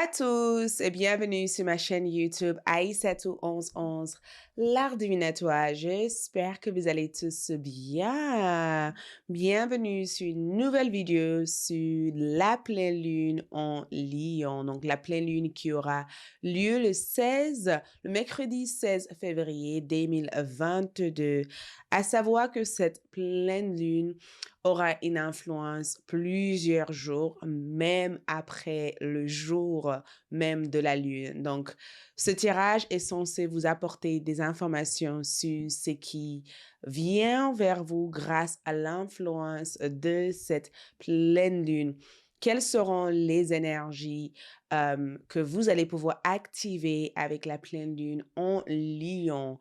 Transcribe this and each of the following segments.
à tous et bienvenue sur ma chaîne YouTube Aïssatou 1111, l'art divinatoire. J'espère que vous allez tous bien. Bienvenue sur une nouvelle vidéo sur la pleine lune en Lion. Donc la pleine lune qui aura lieu le mercredi 16 février 2022. À savoir que cette pleine lune aura une influence plusieurs jours, même après le jour même de la lune. Donc, ce tirage est censé vous apporter des informations sur ce qui vient vers vous grâce à l'influence de cette pleine lune. Quelles seront les énergies que vous allez pouvoir activer avec la pleine lune en Lion?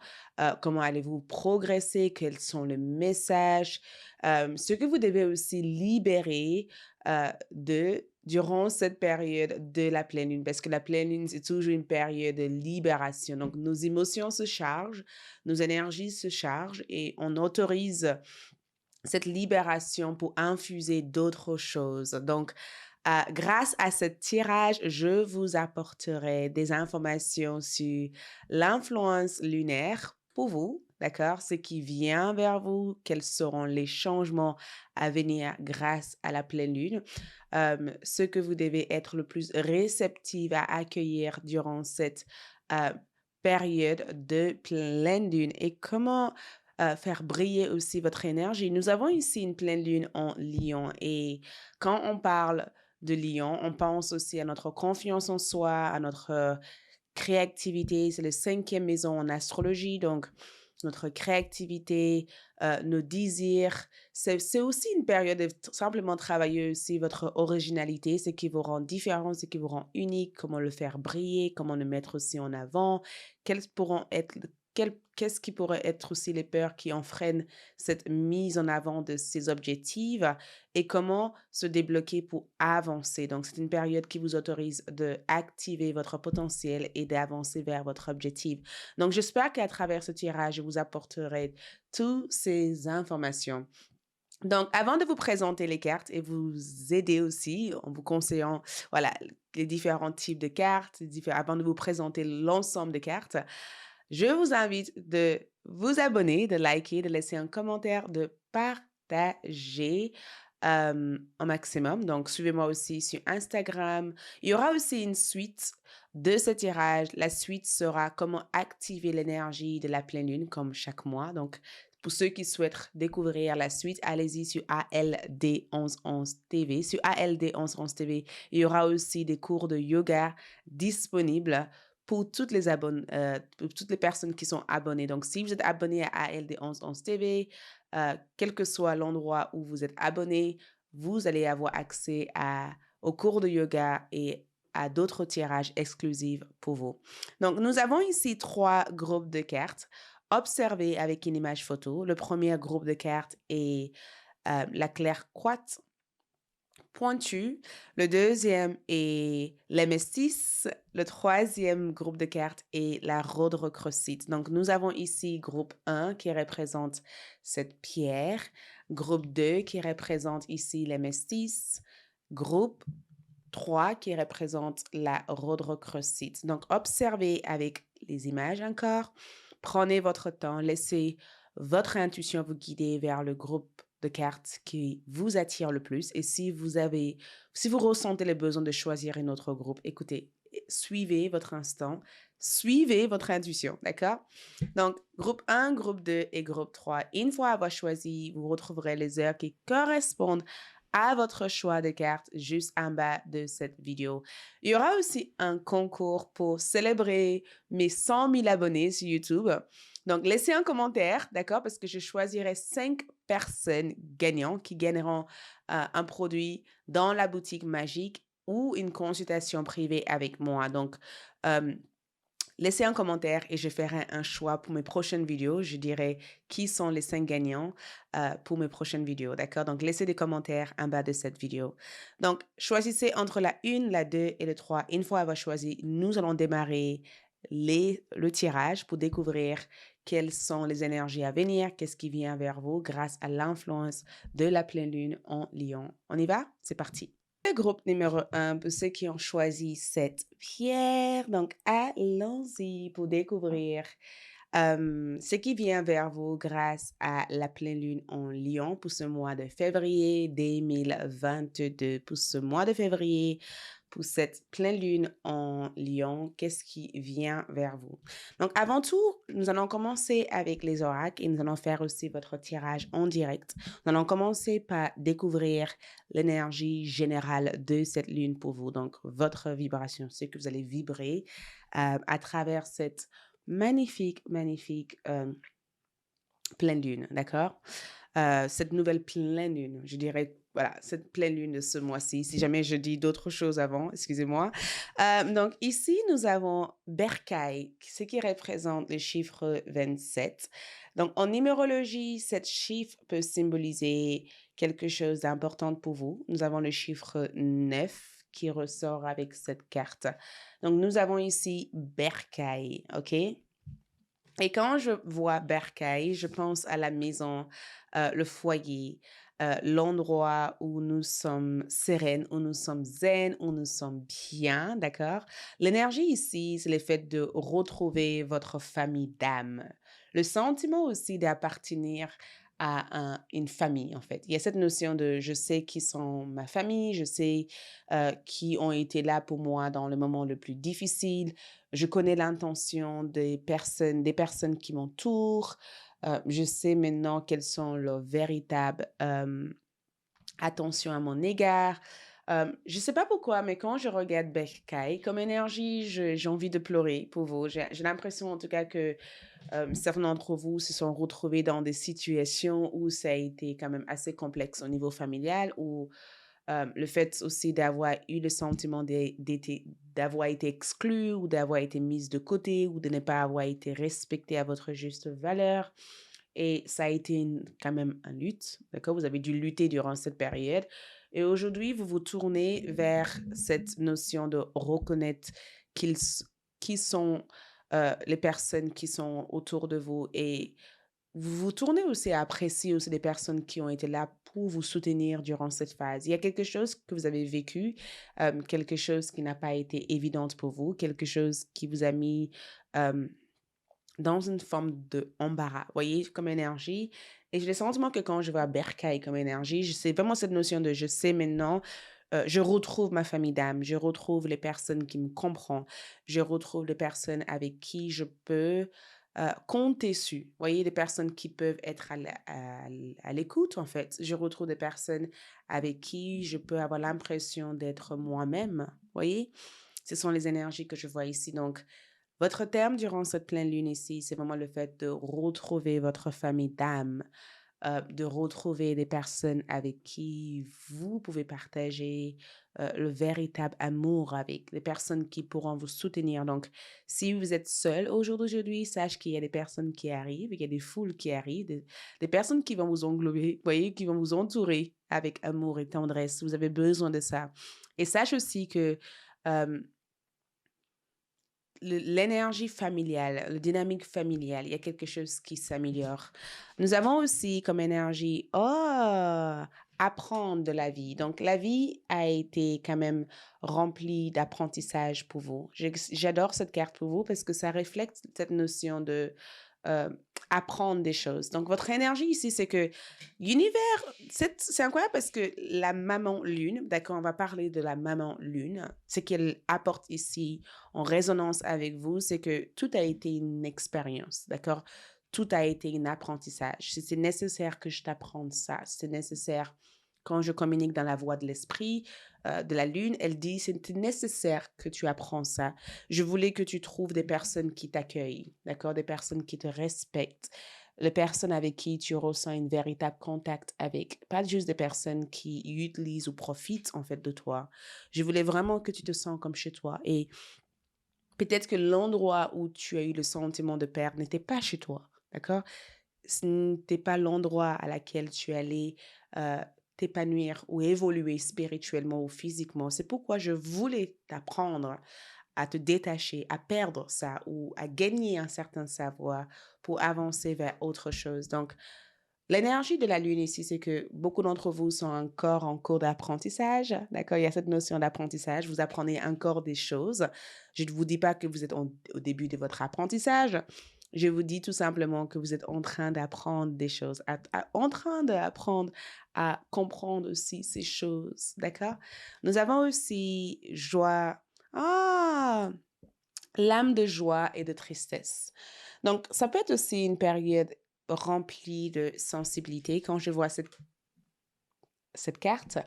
Comment allez-vous progresser? Quels sont les messages? Ce que vous devez aussi libérer durant cette période de la pleine lune, parce que la pleine lune, c'est toujours une période de libération. Donc, nos émotions se chargent, nos énergies se chargent et on autorise cette libération pour infuser d'autres choses. Donc, grâce à ce tirage, je vous apporterai des informations sur l'influence lunaire pour vous, d'accord? Ce qui vient vers vous, quels seront les changements à venir grâce à la pleine lune, ce que vous devez être le plus réceptive à accueillir durant cette période de pleine lune et comment faire briller aussi votre énergie. Nous avons ici une pleine lune en Lion et quand on parle de Lion, on pense aussi à notre confiance en soi, à notre créativité. C'est la cinquième maison en astrologie, donc notre créativité, nos désirs. C'est aussi une période de simplement travailler aussi votre originalité, ce qui vous rend différent, ce qui vous rend unique, comment le faire briller, comment le mettre aussi en avant, quelles pourront être qu'est-ce qui pourrait être aussi les peurs qui en freinent cette mise en avant de ces objectifs et comment se débloquer pour avancer. Donc, c'est une période qui vous autorise de activer votre potentiel et d'avancer vers votre objectif. Donc, j'espère qu'à travers ce tirage, je vous apporterai toutes ces informations. Donc, avant de vous présenter les cartes et vous aider aussi en vous conseillant, voilà, les différents types de cartes, avant de vous présenter l'ensemble des cartes, je vous invite de vous abonner, de liker, de laisser un commentaire, de partager un maximum. Donc, suivez-moi aussi sur Instagram. Il y aura aussi une suite de ce tirage. La suite sera comment activer l'énergie de la pleine lune comme chaque mois. Donc, pour ceux qui souhaitent découvrir la suite, allez-y sur ALD 1111 TV. Sur ALD 1111 TV, il y aura aussi des cours de yoga disponibles pour pour toutes les personnes qui sont abonnées. Donc, si vous êtes abonné à ALD 1111 TV, quel que soit l'endroit où vous êtes abonné, vous allez avoir accès aux cours de yoga et à d'autres tirages exclusifs pour vous. Donc, nous avons ici 3 groupes de cartes. Observez avec une image photo. Le premier groupe de cartes est la claire quartz pointu. Le deuxième est les métis. Le troisième groupe de cartes est la rhodochrosite. Donc, nous avons ici groupe 1 qui représente cette pierre, groupe 2 qui représente ici les métis, groupe 3 qui représente la rhodochrosite. Donc, observez avec les images encore. Prenez votre temps, laissez votre intuition vous guider vers le groupe de cartes qui vous attire le plus. Et si vous ressentez le besoin de choisir un autre groupe, écoutez, suivez votre instinct, suivez votre intuition, d'accord? Donc, groupe 1, groupe 2 et groupe 3. Une fois avoir choisi, vous retrouverez les heures qui correspondent à votre choix de cartes juste en bas de cette vidéo. Il y aura aussi un concours pour célébrer mes 100 000 abonnés sur YouTube. Donc, laissez un commentaire, d'accord? Parce que je choisirai 5 personnes gagnantes qui gagneront un produit dans la boutique magique ou une consultation privée avec moi. Donc, laissez un commentaire et je ferai un choix pour mes prochaines vidéos. Je dirai qui sont les 5 gagnants pour mes prochaines vidéos, d'accord? Donc, laissez des commentaires en bas de cette vidéo. Donc, choisissez entre la 1, la 2 et le 3. Une fois avoir choisi, nous allons démarrer le tirage pour découvrir quelles sont les énergies à venir, qu'est-ce qui vient vers vous grâce à l'influence de la pleine lune en Lion. On y va? C'est parti. Le groupe numéro un pour ceux qui ont choisi cette pierre. Donc, allons-y pour découvrir ce qui vient vers vous grâce à la pleine lune en Lion pour ce mois de février 2022. Pour ce mois de février, pour cette pleine lune en Lion, qu'est-ce qui vient vers vous? Donc, avant tout, nous allons commencer avec les oracles et nous allons faire aussi votre tirage en direct. Nous allons commencer par découvrir l'énergie générale de cette lune pour vous, donc votre vibration, ce que vous allez vibrer à travers cette magnifique, magnifique pleine lune, d'accord? Cette nouvelle pleine lune, je dirais, voilà, cette pleine lune de ce mois-ci. Si jamais je dis d'autres choses avant, excusez-moi. Donc ici, nous avons Berkay, ce qui représente le chiffre 27. Donc en numérologie, cet chiffre peut symboliser quelque chose d'important pour vous. Nous avons le chiffre 9 qui ressort avec cette carte. Donc nous avons ici Berkay, OK? Et quand je vois Bercail, je pense à la maison, le foyer, l'endroit où nous sommes sereines, où nous sommes zen, où nous sommes bien, d'accord? L'énergie ici, c'est le fait de retrouver votre famille d'âme. Le sentiment aussi d'appartenir à une famille, en fait. Il y a cette notion de je sais qui sont ma famille, je sais qui ont été là pour moi dans le moment le plus difficile, je connais l'intention des personnes qui m'entourent. Je sais maintenant quelles sont leurs véritables attentions à mon égard. Je ne sais pas pourquoi, mais quand je regarde Berkay, comme énergie, j'ai envie de pleurer pour vous. J'ai l'impression en tout cas que certains d'entre vous se sont retrouvés dans des situations où ça a été quand même assez complexe au niveau familial, où le fait aussi d'avoir eu le sentiment d'avoir été exclu ou d'avoir été mise de côté ou de ne pas avoir été respecté à votre juste valeur. Et ça a été quand même une lutte, d'accord? Vous avez dû lutter durant cette période. Et aujourd'hui, vous vous tournez vers cette notion de reconnaître qu'ils, qui sont les personnes qui sont autour de vous et vous vous tournez aussi à apprécier aussi des personnes qui ont été là pour vous soutenir durant cette phase. Il y a quelque chose que vous avez vécu, quelque chose qui n'a pas été évidente pour vous, quelque chose qui vous a mis dans une forme de embarras, voyez, comme énergie. Et j'ai le sentiment que quand je vois Berkay comme énergie, c'est vraiment cette notion de je sais maintenant, je retrouve ma famille d'âme, je retrouve les personnes qui me comprennent, je retrouve les personnes avec qui je peux compter sur. Voyez, des personnes qui peuvent être à l'écoute, en fait. Je retrouve des personnes avec qui je peux avoir l'impression d'être moi-même. Voyez, ce sont les énergies que je vois ici. Donc, votre terme durant cette pleine lune ici, c'est vraiment le fait de retrouver votre famille d'âme, de retrouver des personnes avec qui vous pouvez partager le véritable amour avec, des personnes qui pourront vous soutenir. Donc, si vous êtes seul au jour d'aujourd'hui, sache qu'il y a des personnes qui arrivent, il y a des foules qui arrivent, des personnes qui vont vous englober, voyez, qui vont vous entourer avec amour et tendresse. Vous avez besoin de ça. Et sache aussi que euh, l'énergie familiale, la dynamique familiale, il y a quelque chose qui s'améliore. Nous avons aussi comme énergie, apprendre de la vie. Donc, la vie a été quand même remplie d'apprentissage pour vous. J'adore cette carte pour vous parce que ça reflète cette notion de euh, apprendre des choses. Donc, votre énergie ici, c'est que l'univers, c'est incroyable parce que la maman lune, d'accord, on va parler de la maman lune, ce qu'elle apporte ici en résonance avec vous, c'est que tout a été une expérience, d'accord? Tout a été un apprentissage. C'est nécessaire que je t'apprenne ça. C'est nécessaire quand je communique dans la voie de l'esprit, de la lune, elle dit, c'est nécessaire que tu apprends ça. Je voulais que tu trouves des personnes qui t'accueillent, d'accord? Des personnes qui te respectent, les personnes avec qui tu ressens un véritable contact avec, pas juste des personnes qui utilisent ou profitent en fait de toi. Je voulais vraiment que tu te sens comme chez toi et peut-être que l'endroit où tu as eu le sentiment de perdre n'était pas chez toi, d'accord? Ce n'était pas l'endroit à laquelle tu allais t'épanouir ou évoluer spirituellement ou physiquement. C'est pourquoi je voulais t'apprendre à te détacher, à perdre ça ou à gagner un certain savoir pour avancer vers autre chose. Donc, L'énergie de la lune ici, c'est que beaucoup d'entre vous sont encore en cours d'apprentissage, d'accord? Il y a cette notion d'apprentissage. Vous apprenez encore des choses. Je ne vous dis pas que vous êtes au début de votre apprentissage. Je vous dis tout simplement que vous êtes en train d'apprendre des choses, en train d'apprendre à comprendre aussi ces choses, d'accord? Nous avons aussi joie. Ah! L'âme de joie et de tristesse. Donc, ça peut être aussi une période remplie de sensibilité. Quand je vois cette carte,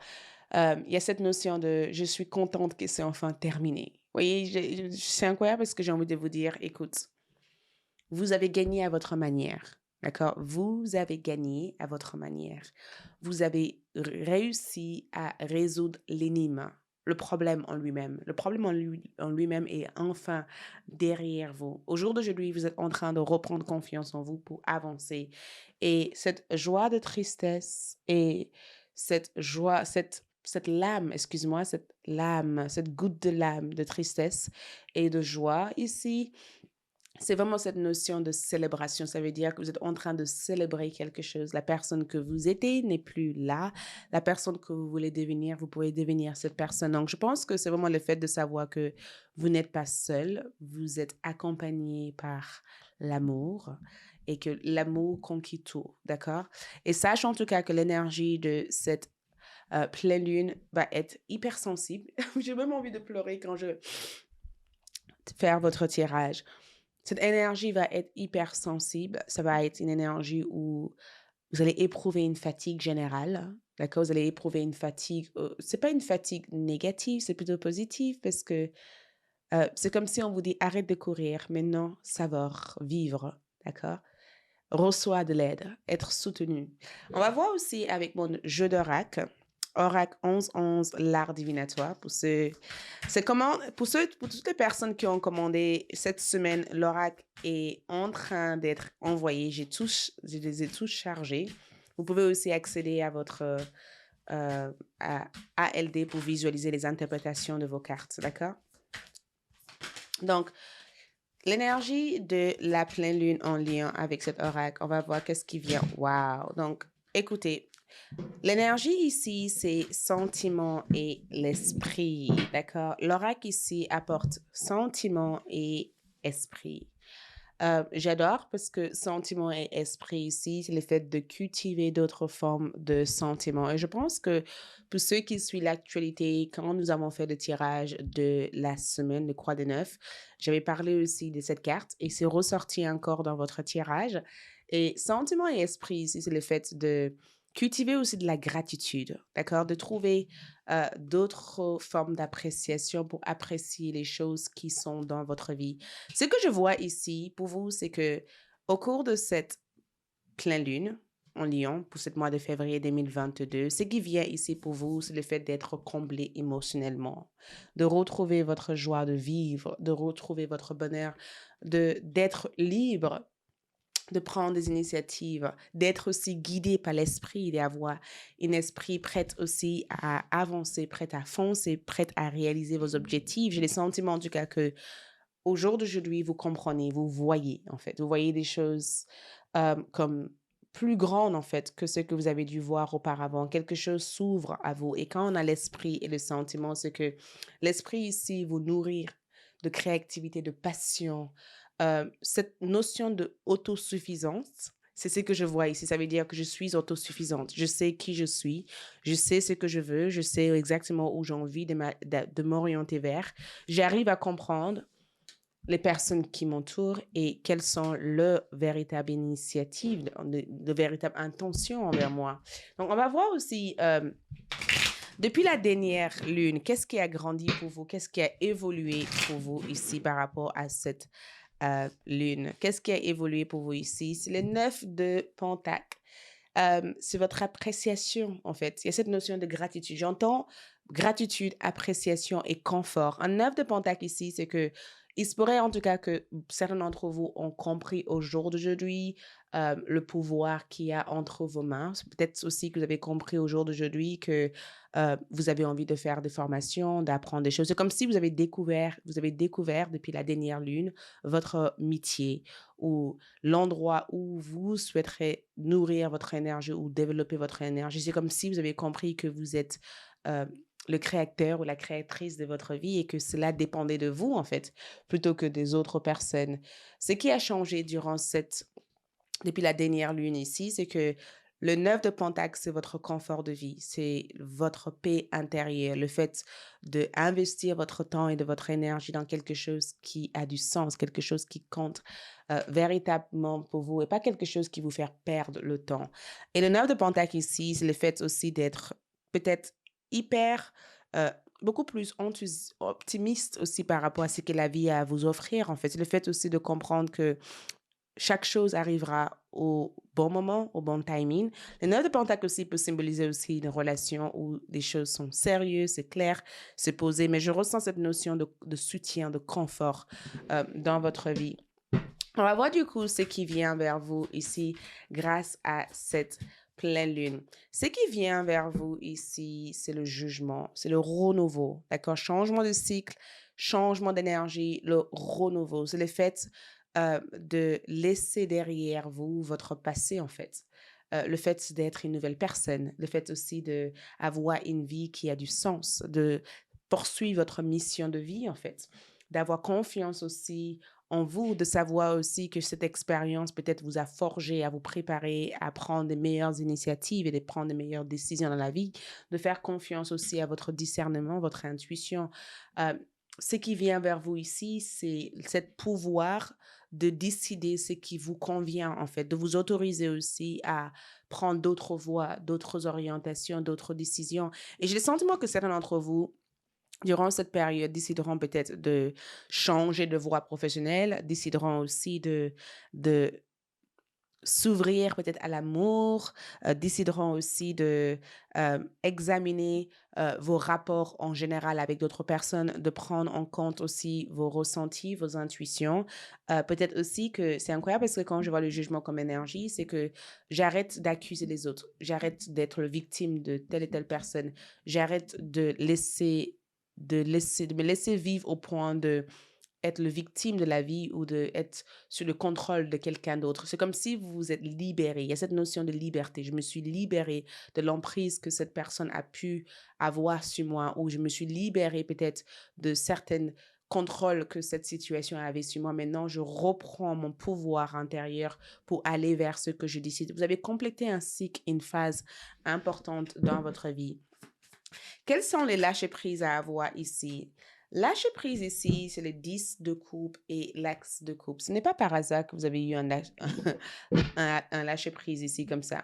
il y a cette notion de je suis contente que c'est enfin terminé. Vous voyez, c'est incroyable parce que j'ai envie de vous dire, écoute, vous avez gagné à votre manière. D'accord? Vous avez gagné à votre manière. Vous avez réussi à résoudre l'énigme, le problème en lui-même. Le problème en lui-même est enfin derrière vous. Au jour d'aujourd'hui, vous êtes en train de reprendre confiance en vous pour avancer. Et cette joie de tristesse et cette joie, cette lame, excuse-moi, cette lame, cette goutte de lame de tristesse et de joie ici, c'est vraiment cette notion de célébration. Ça veut dire que vous êtes en train de célébrer quelque chose. La personne que vous étiez n'est plus là. La personne que vous voulez devenir, vous pouvez devenir cette personne. Donc, je pense que c'est vraiment le fait de savoir que vous n'êtes pas seul. Vous êtes accompagné par l'amour et que l'amour conquit tout. D'accord? Et sache en tout cas que l'énergie de cette pleine lune va être hypersensible. J'ai même envie de pleurer quand je faire votre tirage. Cette énergie va être hypersensible. Ça va être une énergie où vous allez éprouver une fatigue générale. D'accord? Vous allez éprouver une fatigue. C'est pas une fatigue négative, c'est plutôt positif parce que c'est comme si on vous dit arrête de courir. Maintenant, saveur, vivre. D'accord? Reçoit de l'aide, être soutenu. On va voir aussi avec mon jeu d'oracle. Oracle 11 l'art divinatoire. Pour toutes les personnes qui ont commandé cette semaine, l'oracle est en train d'être envoyé. Je les ai tous chargés. Vous pouvez aussi accéder à votre à ALD pour visualiser les interprétations de vos cartes, d'accord? Donc, l'énergie de la pleine lune en lien avec cet oracle, on va voir qu'est-ce qui vient. Wow! Donc, écoutez, l'énergie ici, c'est sentiment et l'esprit, d'accord? L'oracle ici apporte sentiment et esprit. J'adore parce que sentiment et esprit ici, c'est le fait de cultiver d'autres formes de sentiments. Et je pense que pour ceux qui suivent l'actualité, quand nous avons fait le tirage de la semaine, le Croix des Neuf, j'avais parlé aussi de cette carte et c'est ressorti encore dans votre tirage. Et sentiment et esprit ici, c'est le fait de cultiver aussi de la gratitude, d'accord? De trouver d'autres formes d'appréciation pour apprécier les choses qui sont dans votre vie. Ce que je vois ici pour vous, c'est que au cours de cette pleine lune en Lion, pour ce mois de février 2022, ce qui vient ici pour vous, c'est le fait d'être comblé émotionnellement, de retrouver votre joie de vivre, de retrouver votre bonheur, d'être libre, de prendre des initiatives, d'être aussi guidé par l'esprit, d'avoir un esprit prêt aussi à avancer, prêt à foncer, prêt à réaliser vos objectifs. J'ai le sentiment en tout cas que au jour d'aujourd'hui, vous comprenez, vous voyez en fait, vous voyez des choses comme plus grandes en fait que ce que vous avez dû voir auparavant. Quelque chose s'ouvre à vous et quand on a l'esprit et le sentiment, c'est que l'esprit ici vous nourrir de créativité, de passion, cette notion de autosuffisance. C'est ce que je vois ici. Ça veut dire que je suis autosuffisante. Je sais qui je suis. Je sais ce que je veux. Je sais exactement où j'ai envie de m'orienter vers. J'arrive à comprendre les personnes qui m'entourent et quelles sont leurs véritables initiatives, de véritables intentions envers moi. Donc, on va voir aussi, depuis la dernière lune, qu'est-ce qui a grandi pour vous? Qu'est-ce qui a évolué pour vous ici par rapport à cette lune? Qu'est-ce qui a évolué pour vous ici? C'est le 9 de Pentacle. C'est votre appréciation, en fait. Il y a cette notion de gratitude. J'entends gratitude, appréciation et confort. Un 9 de pentacle ici, c'est que il se pourrait en tout cas que certains d'entre vous ont compris au jour d'aujourd'hui le pouvoir qu'il y a entre vos mains. C'est peut-être aussi que vous avez compris au jour d'aujourd'hui que vous avez envie de faire des formations, d'apprendre des choses. C'est comme si vous avez découvert depuis la dernière lune votre métier ou l'endroit où vous souhaiterez nourrir votre énergie ou développer votre énergie. C'est comme si vous avez compris que vous êtes euh, le créateur ou la créatrice de votre vie et que cela dépendait de vous, en fait, plutôt que des autres personnes. Ce qui a changé depuis la dernière lune ici, c'est que le 9 de Pentacle, c'est votre confort de vie, c'est votre paix intérieure, le fait d'investir votre temps et de votre énergie dans quelque chose qui a du sens, quelque chose qui compte véritablement pour vous et pas quelque chose qui vous fait perdre le temps. Et le 9 de Pentacle ici, c'est le fait aussi d'être peut-être hyper, euh, beaucoup plus optimiste aussi par rapport à ce que la vie a à vous offrir, en fait. C'est le fait aussi de comprendre que chaque chose arrivera au bon moment, au bon timing. Le 9 de Pentacle aussi peut symboliser aussi une relation où des choses sont sérieuses, c'est clair, c'est posé, mais je ressens cette notion de soutien, de confort dans votre vie. On va voir du coup ce qui vient vers vous ici grâce à cette pleine lune. Ce qui vient vers vous ici, c'est le jugement, c'est le renouveau, d'accord? Changement de cycle, changement d'énergie, le renouveau. C'est le fait de laisser derrière vous votre passé, en fait. Le fait d'être une nouvelle personne, le fait aussi d'avoir une vie qui a du sens, de poursuivre votre mission de vie, en fait, d'avoir confiance aussi en vous, de savoir aussi que cette expérience peut-être vous a forgé à vous préparer à prendre des meilleures initiatives et de prendre des meilleures décisions dans la vie, de faire confiance aussi à votre discernement, votre intuition. Euh, Ce qui vient vers vous ici, c'est cette pouvoir de décider ce qui vous convient, en fait, de vous autoriser aussi à prendre d'autres voies, d'autres orientations, d'autres décisions. Et j'ai le sentiment que certains d'entre vous, durant cette période, décideront peut-être de changer de voie professionnelle, décideront aussi de s'ouvrir peut-être à l'amour, décideront aussi de examiner vos rapports en général avec d'autres personnes, de prendre en compte aussi vos ressentis, vos intuitions. Peut-être aussi que c'est incroyable parce que quand je vois le jugement comme énergie, c'est que j'arrête d'accuser les autres, j'arrête d'être le victime de telle et telle personne, j'arrête de me laisser vivre au point de être le victime de la vie ou de être sur le contrôle de quelqu'un d'autre. C'est comme si vous vous êtes libéré. Il y a cette notion de liberté. Je me suis libérée de l'emprise que cette personne a pu avoir sur moi ou je me suis libérée peut-être de certains contrôles que cette situation avait sur moi. Maintenant, je reprends mon pouvoir intérieur pour aller vers ce que je décide. Vous avez complété un cycle, une phase importante dans votre vie. Quels sont les lâcher-prises à avoir ici? Lâcher-prise ici, c'est le 10 de coupe et l'axe de coupe. Ce n'est pas par hasard que vous avez eu un lâcher-prise ici comme ça.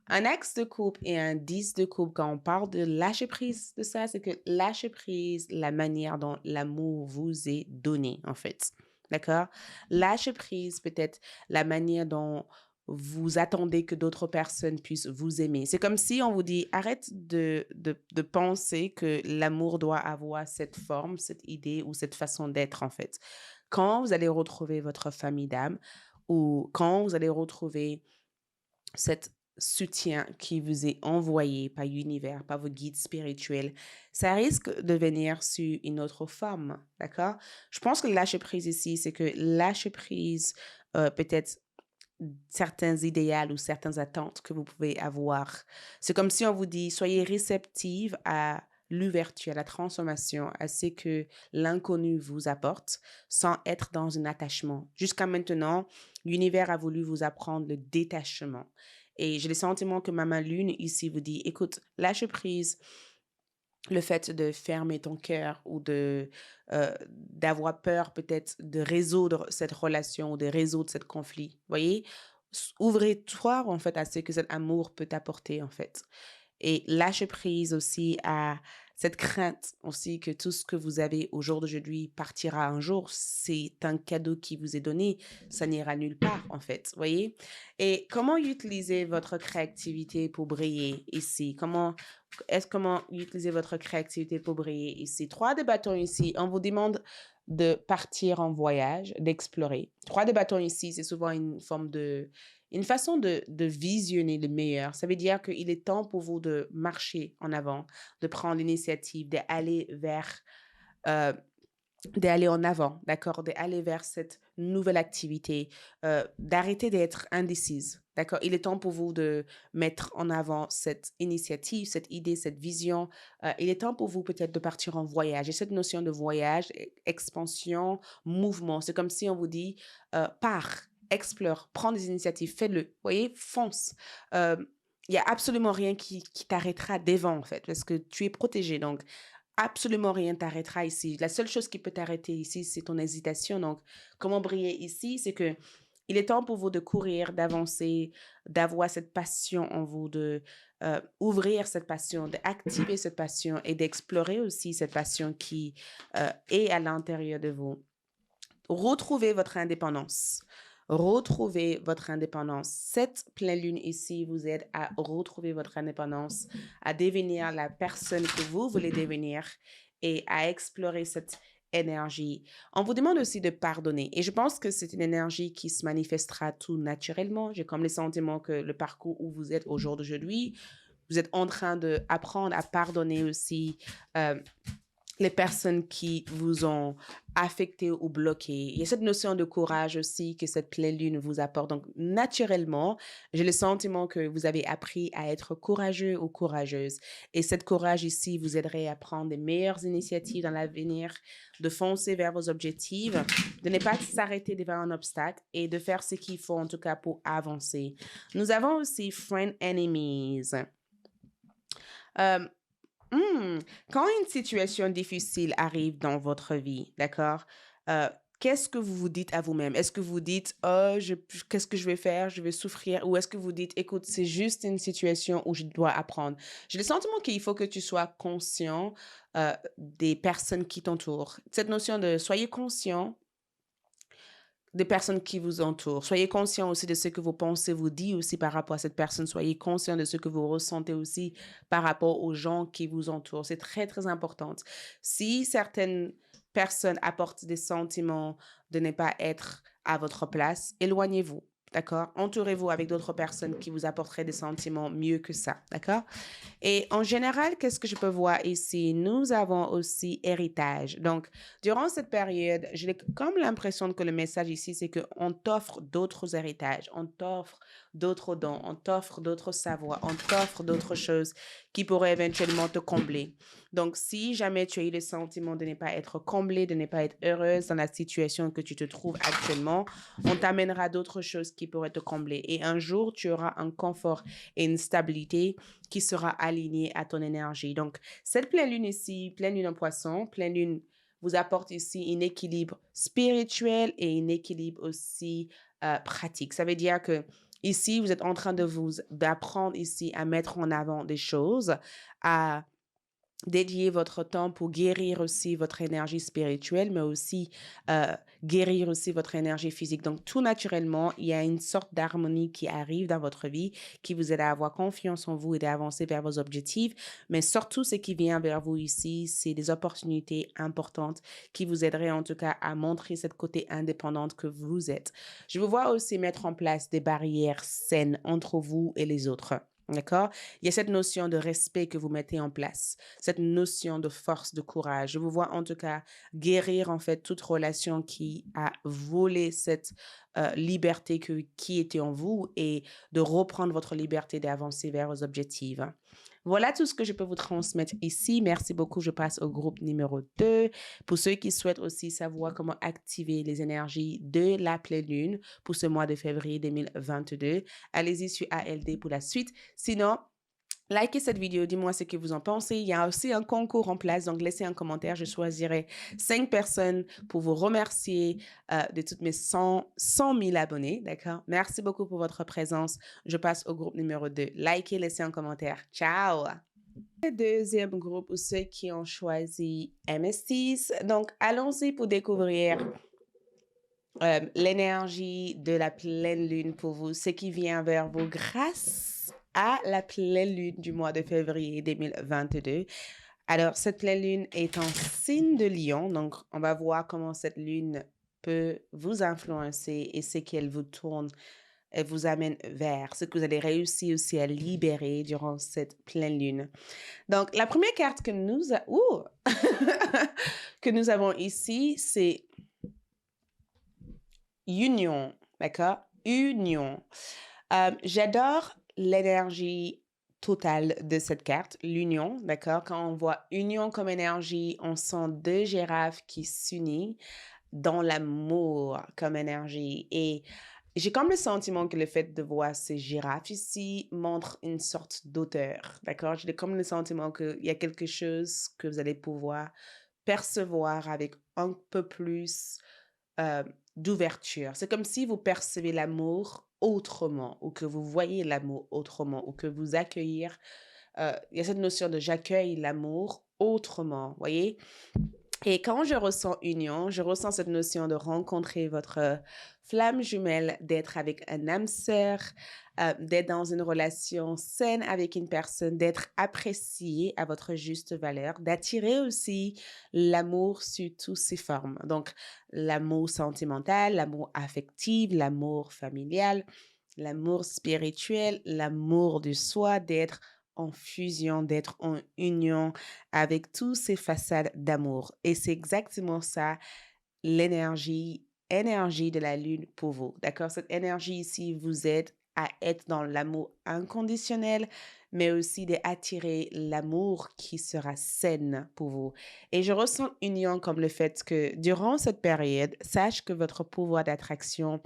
Un axe de coupe et un 10 de coupe, quand on parle de lâcher-prise de ça, c'est que lâcher-prise, la manière dont l'amour vous est donné, en fait. D'accord? Lâcher-prise, peut-être la manière dont vous attendez que d'autres personnes puissent vous aimer. C'est comme si on vous dit, arrête de penser que l'amour doit avoir cette forme, cette idée ou cette façon d'être, en fait. Quand vous allez retrouver votre famille d'âme ou quand vous allez retrouver cet soutien qui vous est envoyé par l'univers, par vos guides spirituels, ça risque de venir sur une autre forme, d'accord? Je pense que le lâcher prise ici, c'est que lâcher prise peut-être certains idéaux ou certaines attentes que vous pouvez avoir. C'est comme si on vous dit, soyez réceptive à l'ouverture, à la transformation, à ce que l'inconnu vous apporte, sans être dans un attachement. Jusqu'à maintenant, l'univers a voulu vous apprendre le détachement. Et j'ai le sentiment que Maman Lune ici vous dit, écoute, lâche prise, le fait de fermer ton cœur ou d'avoir peur peut-être de résoudre cette relation ou de résoudre ce conflit. Voyez, ouvrez-toi en fait à ce que cet amour peut t'apporter en fait. Et lâche prise aussi à cette crainte aussi que tout ce que vous avez au jour d'aujourd'hui partira un jour, c'est un cadeau qui vous est donné, ça n'ira nulle part en fait, voyez? Et comment utiliser votre créativité pour briller ici? Comment utiliser votre créativité pour briller ici? 3 de bâtons ici, on vous demande de partir en voyage, d'explorer. 3 de bâtons ici, c'est souvent une façon de visionner le meilleur. Ça veut dire qu'il est temps pour vous de marcher en avant, de prendre l'initiative, heu, d'aller en avant, d'accord? D'aller vers cette nouvelle activité, d'arrêter d'être indécise, d'accord? Il est temps pour vous de mettre en avant cette initiative, cette idée, cette vision. Il est temps pour vous peut-être de partir en voyage et cette notion de voyage, expansion, mouvement, c'est comme si on vous dit, «Pars, explore, prends des initiatives, fais-le», voyez? Fonce. Il y a absolument rien qui t'arrêtera devant, en fait, parce que tu es protégé donc absolument rien t'arrêtera ici. La seule chose qui peut t'arrêter ici, c'est ton hésitation. Donc, comment briller ici? C'est que il est temps pour vous de courir, d'avancer, d'avoir cette passion en vous, de ouvrir cette passion, d'activer cette passion et d'explorer aussi cette passion qui est à l'intérieur de vous. Retrouvez votre indépendance. Retrouvez votre indépendance. Cette pleine lune ici vous aide à retrouver votre indépendance, à devenir la personne que vous voulez devenir et à explorer cette énergie. On vous demande aussi de pardonner et je pense que c'est une énergie qui se manifestera tout naturellement. J'ai comme le sentiment que le parcours où vous êtes au jour d'aujourd'hui, vous êtes en train d'apprendre à pardonner aussi euh, les personnes qui vous ont affecté ou bloqué. Il y a cette notion de courage aussi que cette pleine lune vous apporte. Donc, naturellement, j'ai le sentiment que vous avez appris à être courageux ou courageuse. Et cette courage ici vous aiderait à prendre des meilleures initiatives dans l'avenir, de foncer vers vos objectifs, de ne pas s'arrêter devant un obstacle et de faire ce qu'il faut en tout cas pour avancer. Nous avons aussi Friend Enemies. Euh, Mmh. Quand une situation difficile arrive dans votre vie, d'accord? Heu, qu'est-ce que vous vous dites à vous-même? Est-ce que vous dites: «Oh, qu'est-ce que je vais faire? Je vais souffrir» ou est-ce que vous dites: «Écoute, c'est juste une situation où je dois apprendre»? J'ai le sentiment qu'il faut que tu sois conscient, des personnes qui t'entourent. Cette notion de soyez conscient des personnes qui vous entourent. Soyez conscient aussi de ce que vos pensées vous disent aussi par rapport à cette personne. Soyez conscient de ce que vous ressentez aussi par rapport aux gens qui vous entourent. C'est très, très important. Si certaines personnes apportent des sentiments de ne pas être à votre place, éloignez-vous. D'accord? Entourez-vous avec d'autres personnes qui vous apporteraient des sentiments mieux que ça. D'accord? Et en général, qu'est-ce que je peux voir ici? Nous avons aussi héritage. Donc, durant cette période, j'ai comme l'impression que le message ici, c'est qu'on t'offre d'autres héritages, on t'offre d'autres dons, on t'offre d'autres savoirs, on t'offre d'autres choses qui pourraient éventuellement te combler. Donc, si jamais tu as eu le sentiment de ne pas être comblée, de ne pas être heureuse dans la situation que tu te trouves actuellement, on t'amènera d'autres choses qui pourraient te combler. Et un jour, tu auras un confort et une stabilité qui sera aligné à ton énergie. Donc, cette pleine lune ici, pleine lune en poisson, pleine lune vous apporte ici un équilibre spirituel et un équilibre aussi pratique. Ça veut dire que ici, vous êtes en train d'apprendre ici à mettre en avant des choses, à dédier votre temps pour guérir aussi votre énergie spirituelle, mais aussi guérir aussi votre énergie physique. Donc, tout naturellement, il y a une sorte d'harmonie qui arrive dans votre vie, qui vous aide à avoir confiance en vous et d'avancer vers vos objectifs. Mais surtout, ce qui vient vers vous ici, c'est des opportunités importantes qui vous aideraient en tout cas à montrer cette côté indépendante que vous êtes. Je vous vois aussi mettre en place des barrières saines entre vous et les autres. D'accord? Il y a cette notion de respect que vous mettez en place, cette notion de force, de courage. Je vous vois en tout cas guérir en fait toute relation qui a volé cette liberté qui était en vous et de reprendre votre liberté d'avancer vers vos objectifs. Voilà tout ce que je peux vous transmettre ici. Merci beaucoup. Je passe au groupe numéro 2. Pour ceux qui souhaitent aussi savoir comment activer les énergies de la pleine lune pour ce mois de février 2022, allez-y sur ALD pour la suite. Sinon, likez cette vidéo, dis-moi ce que vous en pensez. Il y a aussi un concours en place, donc laissez un commentaire. Je choisirai 5 personnes pour vous remercier de toutes mes 100 000 abonnés, d'accord? Merci beaucoup pour votre présence. Je passe au groupe numéro 2. Likez, laissez un commentaire. Ciao! Le deuxième groupe ou ceux qui ont choisi MSTs. Donc, allons-y pour découvrir l'énergie de la pleine lune pour vous, ce qui vient vers vous grâce à la pleine lune du mois de février 2022. Alors, cette pleine lune est en signe de Lion, donc on va voir comment cette lune peut vous influencer et ce qu'elle vous tourne, elle vous amène vers, ce que vous allez réussir aussi à libérer durant cette pleine lune. Donc, la première carte que que nous avons ici, c'est Union, d'accord? Union. J'adore l'énergie totale de cette carte, l'union, d'accord? Quand on voit union comme énergie, on sent deux girafes qui s'unissent dans l'amour comme énergie. Et j'ai comme le sentiment que le fait de voir ces girafes ici montre une sorte d'auteur, d'accord? J'ai comme le sentiment qu'il y a quelque chose que vous allez pouvoir percevoir avec un peu plus euh, d'ouverture. C'est comme si vous percevez l'amour autrement ou que vous voyez l'amour autrement ou que vous accueillir. Il y a cette notion de j'accueille l'amour autrement, voyez? Et quand je ressens union, je ressens cette notion de rencontrer votre flamme jumelle, d'être avec un âme sœur, d'être dans une relation saine avec une personne, d'être apprécié à votre juste valeur, d'attirer aussi l'amour sous toutes ses formes. Donc, l'amour sentimental, l'amour affectif, l'amour familial, l'amour spirituel, l'amour de soi, d'être en fusion, d'être en union avec tous ces façades d'amour. Et c'est exactement ça, énergie de la lune pour vous. D'accord? Cette énergie ici vous aide à être dans l'amour inconditionnel, mais aussi d'attirer l'amour qui sera saine pour vous. Et je ressens union comme le fait que durant cette période, sache que votre pouvoir d'attraction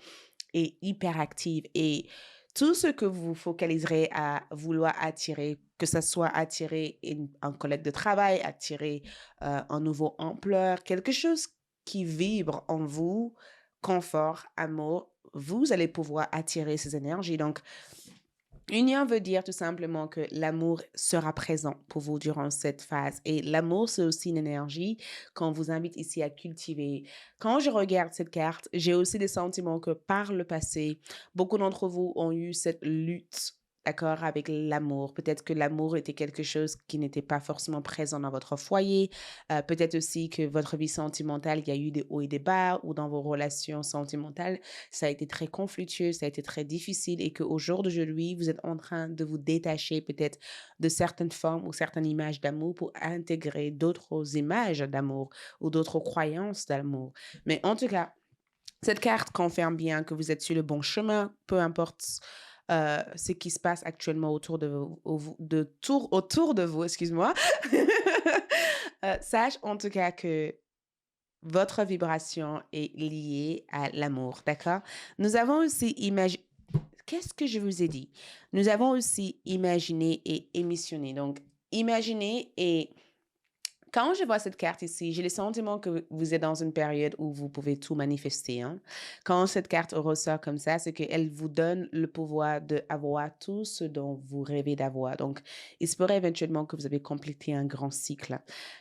est hyperactive et tout ce que vous focaliserez à vouloir attirer, que ce soit attirer un collègue de travail, attirer un nouveau ampleur, quelque chose qui vibre en vous, confort, amour, vous allez pouvoir attirer ces énergies. Donc, union veut dire tout simplement que l'amour sera présent pour vous durant cette phase. Et l'amour, c'est aussi une énergie qu'on vous invite ici à cultiver. Quand je regarde cette carte, j'ai aussi des sentiments que par le passé, beaucoup d'entre vous ont eu cette lutte. D'accord, avec l'amour. Peut-être que l'amour était quelque chose qui n'était pas forcément présent dans votre foyer. Peut-être aussi que votre vie sentimentale, il y a eu des hauts et des bas, ou dans vos relations sentimentales, ça a été très conflictueux, ça a été très difficile et qu'au jour d'aujourd'hui, vous êtes en train de vous détacher peut-être de certaines formes ou certaines images d'amour pour intégrer d'autres images d'amour ou d'autres croyances d'amour. Mais en tout cas, cette carte confirme bien que vous êtes sur le bon chemin, peu importe ce qui se passe actuellement autour de vous, autour de vous, excuse-moi. Sache en tout cas que votre vibration est liée à l'amour, d'accord? Nous avons aussi imaginé... Qu'est-ce que je vous ai dit? Nous avons aussi imaginé et émissionné. Donc, imaginez et quand je vois cette carte ici, j'ai le sentiment que vous êtes dans une période où vous pouvez tout manifester, hein. Quand cette carte ressort comme ça, c'est qu'elle vous donne le pouvoir d'avoir tout ce dont vous rêvez d'avoir. Donc, il se pourrait éventuellement que vous avez complété un grand cycle.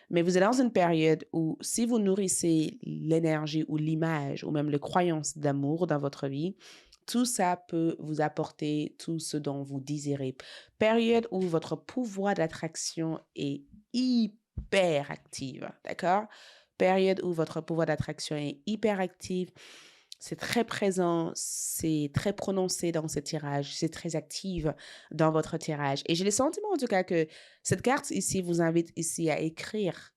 Mais vous êtes dans une période où si vous nourrissez l'énergie ou l'image ou même les croyances d'amour dans votre vie, tout ça peut vous apporter tout ce dont vous désirez. Période où votre pouvoir d'attraction est hyper active, d'accord? Période où votre pouvoir d'attraction est hyper active, c'est très présent, c'est très prononcé dans ce tirage, c'est très active dans votre tirage. Et j'ai le sentiment en tout cas que cette carte ici vous invite ici à écrire.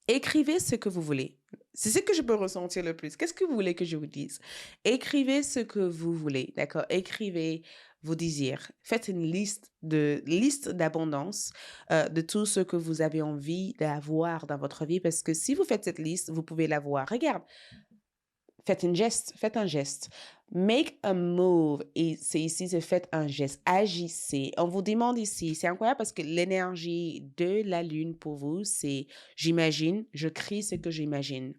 Écrivez ce que vous voulez. C'est ce que je peux ressentir le plus. Qu'est-ce que vous voulez que je vous dise? Écrivez ce que vous voulez, d'accord? Écrivez vos désirs. Faites une liste d'abondance de tout ce que vous avez envie d'avoir dans votre vie parce que si vous faites cette liste, vous pouvez l'avoir. Regarde, Faites un geste. Make a move. Et c'est ici, c'est faites un geste. Agissez. On vous demande ici, c'est incroyable parce que l'énergie de la lune pour vous, c'est j'imagine, je crée ce que j'imagine.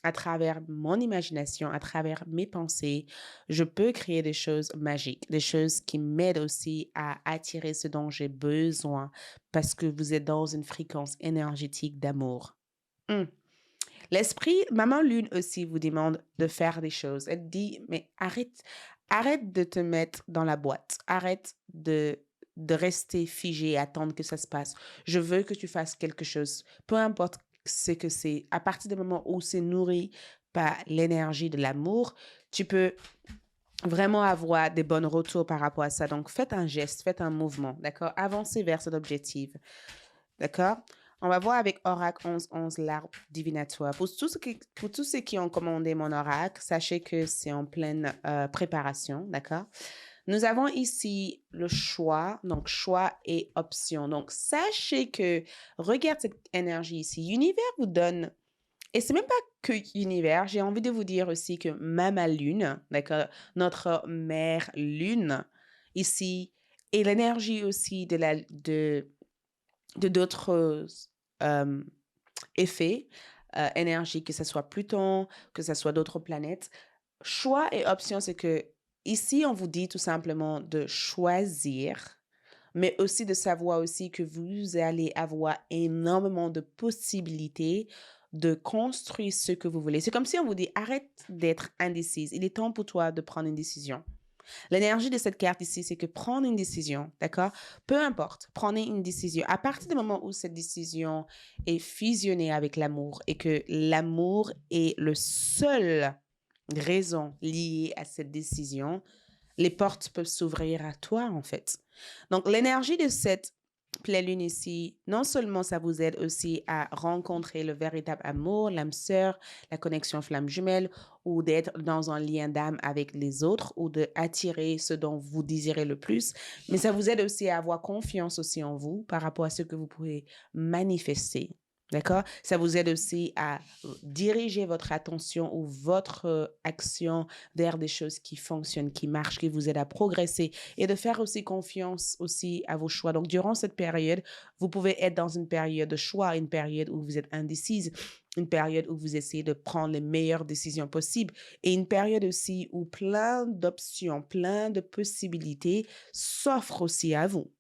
À travers mon imagination, à travers mes pensées, je peux créer des choses magiques, des choses qui m'aident aussi à attirer ce dont j'ai besoin parce que vous êtes dans une fréquence énergétique d'amour. Hmm. L'esprit, maman lune aussi vous demande de faire des choses. Elle dit, mais arrête de te mettre dans la boîte. Arrête de rester figé et attendre que ça se passe. Je veux que tu fasses quelque chose. Peu importe ce que c'est. À partir du moment où c'est nourri par l'énergie de l'amour, tu peux vraiment avoir des bons retours par rapport à ça. Donc, faites un geste, faites un mouvement, d'accord? Avancez vers cet objectif. D'accord? On va voir avec Oracle 1111 l'arbre divinatoire. Pour tous ceux qui ont commandé mon oracle, sachez que c'est en pleine préparation, d'accord? Nous avons ici le choix, donc choix et option. Donc, sachez que, regarde cette énergie ici. L'univers vous donne, et c'est même pas que l'univers, j'ai envie de vous dire aussi que Mama Lune, d'accord, notre mère Lune, ici, et l'énergie aussi de d'autres euh, effets énergiques, que ce soit Pluton, que ce soit d'autres planètes. Choix et option, c'est que ici, on vous dit tout simplement de choisir, mais aussi de savoir aussi que vous allez avoir énormément de possibilités de construire ce que vous voulez. C'est comme si on vous dit, arrête d'être indécise. Il est temps pour toi de prendre une décision. L'énergie de cette carte ici, c'est que prendre une décision, d'accord? Peu importe, prenez une décision. À partir du moment où cette décision est fusionnée avec l'amour et que l'amour est le seul raison liée à cette décision, les portes peuvent s'ouvrir à toi, en fait. Donc, l'énergie de cette pleine lune ici, non seulement ça vous aide aussi à rencontrer le véritable amour, l'âme sœur, la connexion flamme jumelle, ou d'être dans un lien d'âme avec les autres, ou d'attirer ce dont vous désirez le plus, mais ça vous aide aussi à avoir confiance aussi en vous par rapport à ce que vous pouvez manifester. D'accord? Ça vous aide aussi à diriger votre attention ou votre action vers des choses qui fonctionnent, qui marchent, qui vous aident à progresser et de faire aussi confiance aussi à vos choix. Donc, durant cette période, vous pouvez être dans une période de choix, une période où vous êtes indécise, une période où vous essayez de prendre les meilleures décisions possibles et une période aussi où plein d'options, plein de possibilités s'offrent aussi à vous.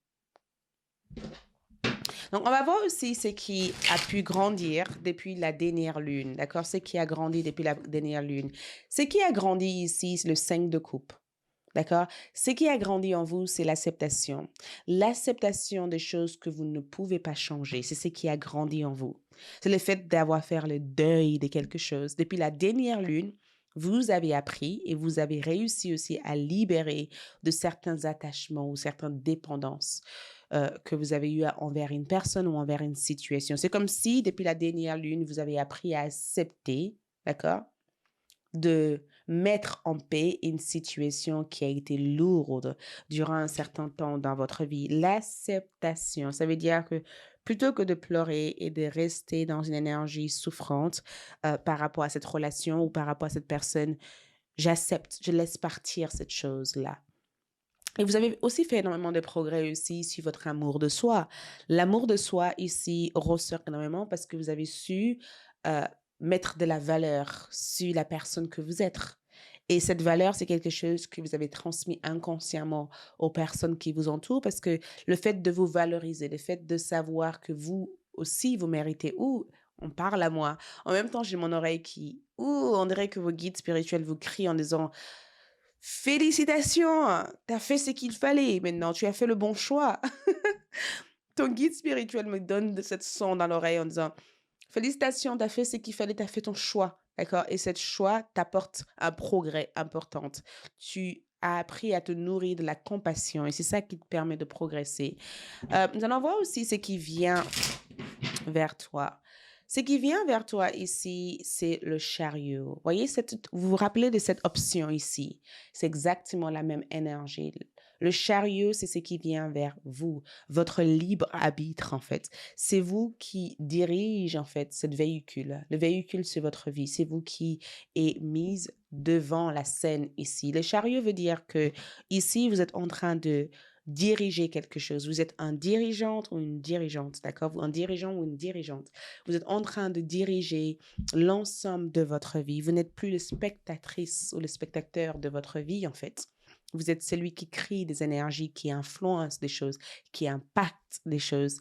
Donc, on va voir aussi ce qui a pu grandir depuis la dernière lune, d'accord? Ce qui a grandi depuis la dernière lune. Ce qui a grandi ici, c'est le 5 de coupe. D'accord? Ce qui a grandi en vous, c'est l'acceptation. L'acceptation des choses que vous ne pouvez pas changer. C'est ce qui a grandi en vous. C'est le fait d'avoir fait le deuil de quelque chose. Depuis la dernière lune, vous avez appris et vous avez réussi aussi à libérer de certains attachements ou certaines dépendances que vous avez eues envers une personne ou envers une situation. C'est comme si, depuis la dernière lune, vous avez appris à accepter, d'accord? De mettre en paix une situation qui a été lourde durant un certain temps dans votre vie. L'acceptation, ça veut dire que plutôt que de pleurer et de rester dans une énergie souffrante par rapport à cette relation ou par rapport à cette personne, j'accepte, je laisse partir cette chose-là. Et vous avez aussi fait énormément de progrès aussi sur votre amour de soi. L'amour de soi ici ressort énormément parce que vous avez su euh, mettre de la valeur sur la personne que vous êtes. Et cette valeur, c'est quelque chose que vous avez transmis inconsciemment aux personnes qui vous entourent parce que le fait de vous valoriser, le fait de savoir que vous aussi, vous méritez, ou on parle à moi. En même temps, j'ai mon oreille qui, ou on dirait que vos guides spirituels vous crient en disant félicitations, tu as fait ce qu'il fallait. Maintenant, tu as fait le bon choix. Ton guide spirituel me donne de cette son dans l'oreille en disant félicitations, tu as fait ce qu'il fallait, tu as fait ton choix. D'accord? Et ce choix t'apporte un progrès important. Tu as appris à te nourrir de la compassion et c'est ça qui te permet de progresser. Nous allons voir aussi ce qui vient vers toi. Ce qui vient vers toi ici, c'est le chariot. Voyez, vous vous rappelez de cette option ici. C'est exactement la même énergie. Le chariot, c'est ce qui vient vers vous, votre libre arbitre, en fait. C'est vous qui dirige, en fait, cette véhicule. Le véhicule, c'est votre vie. C'est vous qui est mise devant la scène ici. Le chariot veut dire que ici, vous êtes en train de diriger quelque chose. Vous êtes un dirigeant ou une dirigeante, d'accord? Un dirigeant ou une dirigeante. Vous êtes en train de diriger l'ensemble de votre vie. Vous n'êtes plus le spectatrice ou le spectateur de votre vie, en fait. Vous êtes celui qui crée des énergies, qui influence des choses, qui impacte des choses.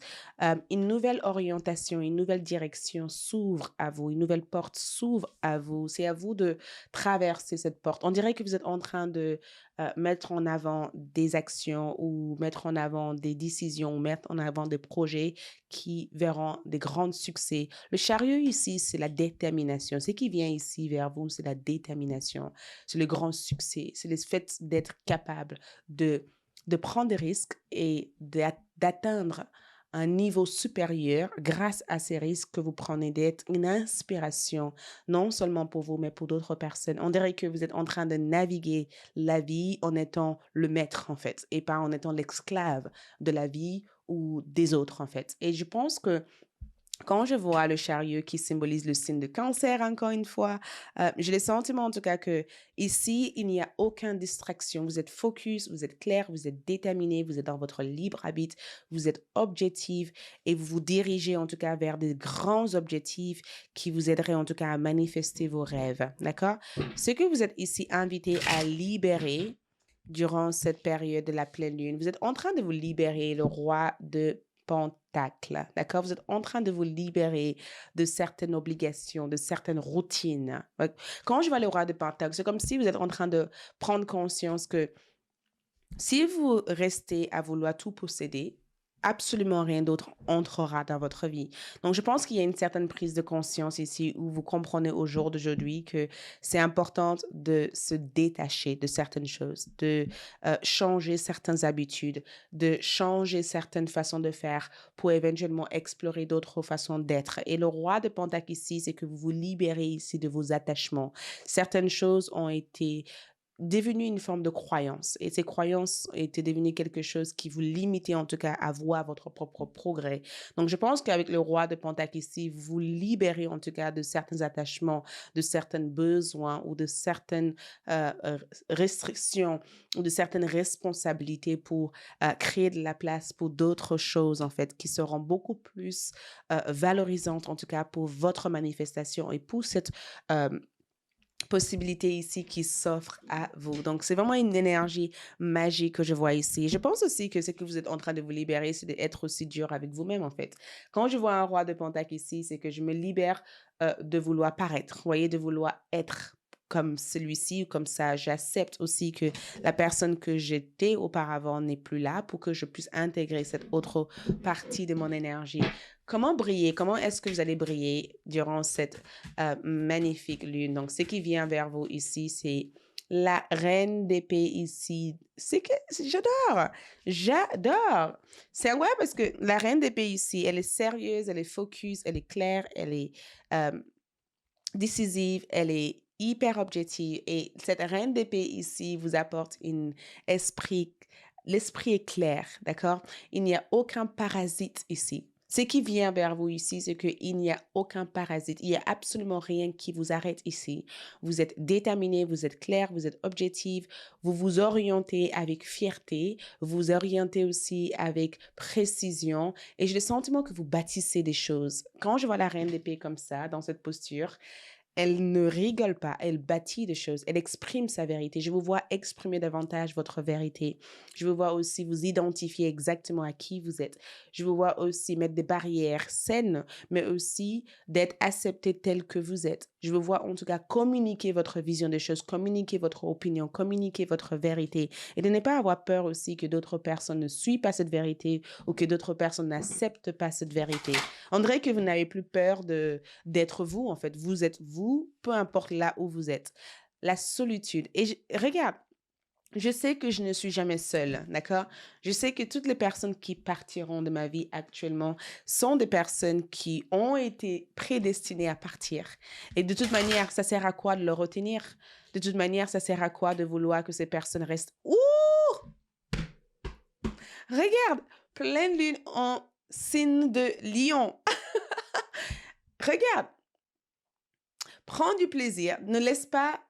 Une nouvelle orientation, une nouvelle direction s'ouvre à vous, une nouvelle porte s'ouvre à vous. C'est à vous de traverser cette porte. On dirait que vous êtes en train de mettre en avant des actions ou mettre en avant des décisions ou mettre en avant des projets qui verront des grands succès. Le chariot ici, c'est la détermination. Ce qui vient ici vers vous, c'est la détermination. C'est le grand succès. C'est le fait d'être capable de, de prendre des risques et d'atteindre un niveau supérieur grâce à ces risques que vous prenez, d'être une inspiration, non seulement pour vous, mais pour d'autres personnes. On dirait que vous êtes en train de naviguer la vie en étant le maître, en fait, et pas en étant l'esclave de la vie ou des autres, en fait. Et je pense que quand je vois le chariot qui symbolise le signe de cancer, encore une fois, j'ai le sentiment en tout cas que ici, il n'y a aucune distraction. Vous êtes focus, vous êtes clair, vous êtes déterminé, vous êtes dans votre libre arbitre, vous êtes objectif et vous vous dirigez en tout cas vers des grands objectifs qui vous aideraient en tout cas à manifester vos rêves. D'accord? Ce que vous êtes ici invité à libérer durant cette période de la pleine lune, vous êtes en train de vous libérer, le roi de Pentacle, d'accord? Vous êtes en train de vous libérer de certaines obligations, de certaines routines. Quand je vois le roi de Pentacle, c'est comme si vous êtes en train de prendre conscience que si vous restez à vouloir tout posséder, absolument rien d'autre entrera dans votre vie. Donc, je pense qu'il y a une certaine prise de conscience ici où vous comprenez au jour d'aujourd'hui que c'est important de se détacher de certaines choses, de changer certaines habitudes, de changer certaines façons de faire pour éventuellement explorer d'autres façons d'être. Et le roi de Pentacle ici, c'est que vous vous libérez ici de vos attachements. Certaines choses ont été devenu une forme de croyance et ces croyances étaient devenues quelque chose qui vous limitait en tout cas à voir votre propre progrès. Donc, je pense qu'avec le roi de Pentacle ici, vous vous libérez en tout cas de certains attachements, de certains besoins ou de certaines restrictions ou de certaines responsabilités pour créer de la place pour d'autres choses en fait qui seront beaucoup plus valorisantes en tout cas pour votre manifestation et pour cette possibilité ici qui s'offre à vous. Donc, c'est vraiment une énergie magique que je vois ici. Je pense aussi que ce que vous êtes en train de vous libérer, c'est d'être aussi dur avec vous-même, en fait. Quand je vois un roi de Pentacle ici, c'est que je me libère de vouloir paraître, vous voyez, de vouloir être comme celui-ci ou comme ça. J'accepte aussi que la personne que j'étais auparavant n'est plus là pour que je puisse intégrer cette autre partie de mon énergie. Comment briller? Comment est-ce que vous allez briller durant cette magnifique lune? Donc, ce qui vient vers vous ici, c'est la reine d'épée ici. J'adore. J'adore. C'est incroyable parce que la reine d'épée ici, elle est sérieuse, elle est focus, elle est claire, elle est euh, décisive, elle est hyper objective. Et cette reine d'épée ici vous apporte l'esprit est clair, d'accord? Il n'y a aucun parasite ici. Ce qui vient vers vous ici, c'est qu'il n'y a aucun parasite. Il n'y a absolument rien qui vous arrête ici. Vous êtes déterminé, vous êtes clair, vous êtes objectif, vous vous orientez avec fierté, vous vous orientez aussi avec précision. Et j'ai le sentiment que vous bâtissez des choses. Quand je vois la reine d'épée comme ça, dans cette posture, elle ne rigole pas, elle bâtit des choses, elle exprime sa vérité. Je vous vois exprimer davantage votre vérité. Je vous vois aussi vous identifier exactement à qui vous êtes. Je vous vois aussi mettre des barrières saines, mais aussi d'être accepté tel que vous êtes. Je vous vois en tout cas communiquer votre vision des choses, communiquer votre opinion, communiquer votre vérité et de ne pas avoir peur aussi que d'autres personnes ne suivent pas cette vérité ou que d'autres personnes n'acceptent pas cette vérité. On dirait que vous n'avez plus peur d'être vous, en fait. Vous êtes vous, peu importe là où vous êtes. La solitude. Et regarde, je sais que je ne suis jamais seule, d'accord? Je sais que toutes les personnes qui partiront de ma vie actuellement sont des personnes qui ont été prédestinées à partir. Et de toute manière, ça sert à quoi de le retenir? De toute manière, ça sert à quoi de vouloir que ces personnes restent? Ouh! Regarde, pleine lune en signe de lion. Regarde, prends du plaisir, ne laisse pas,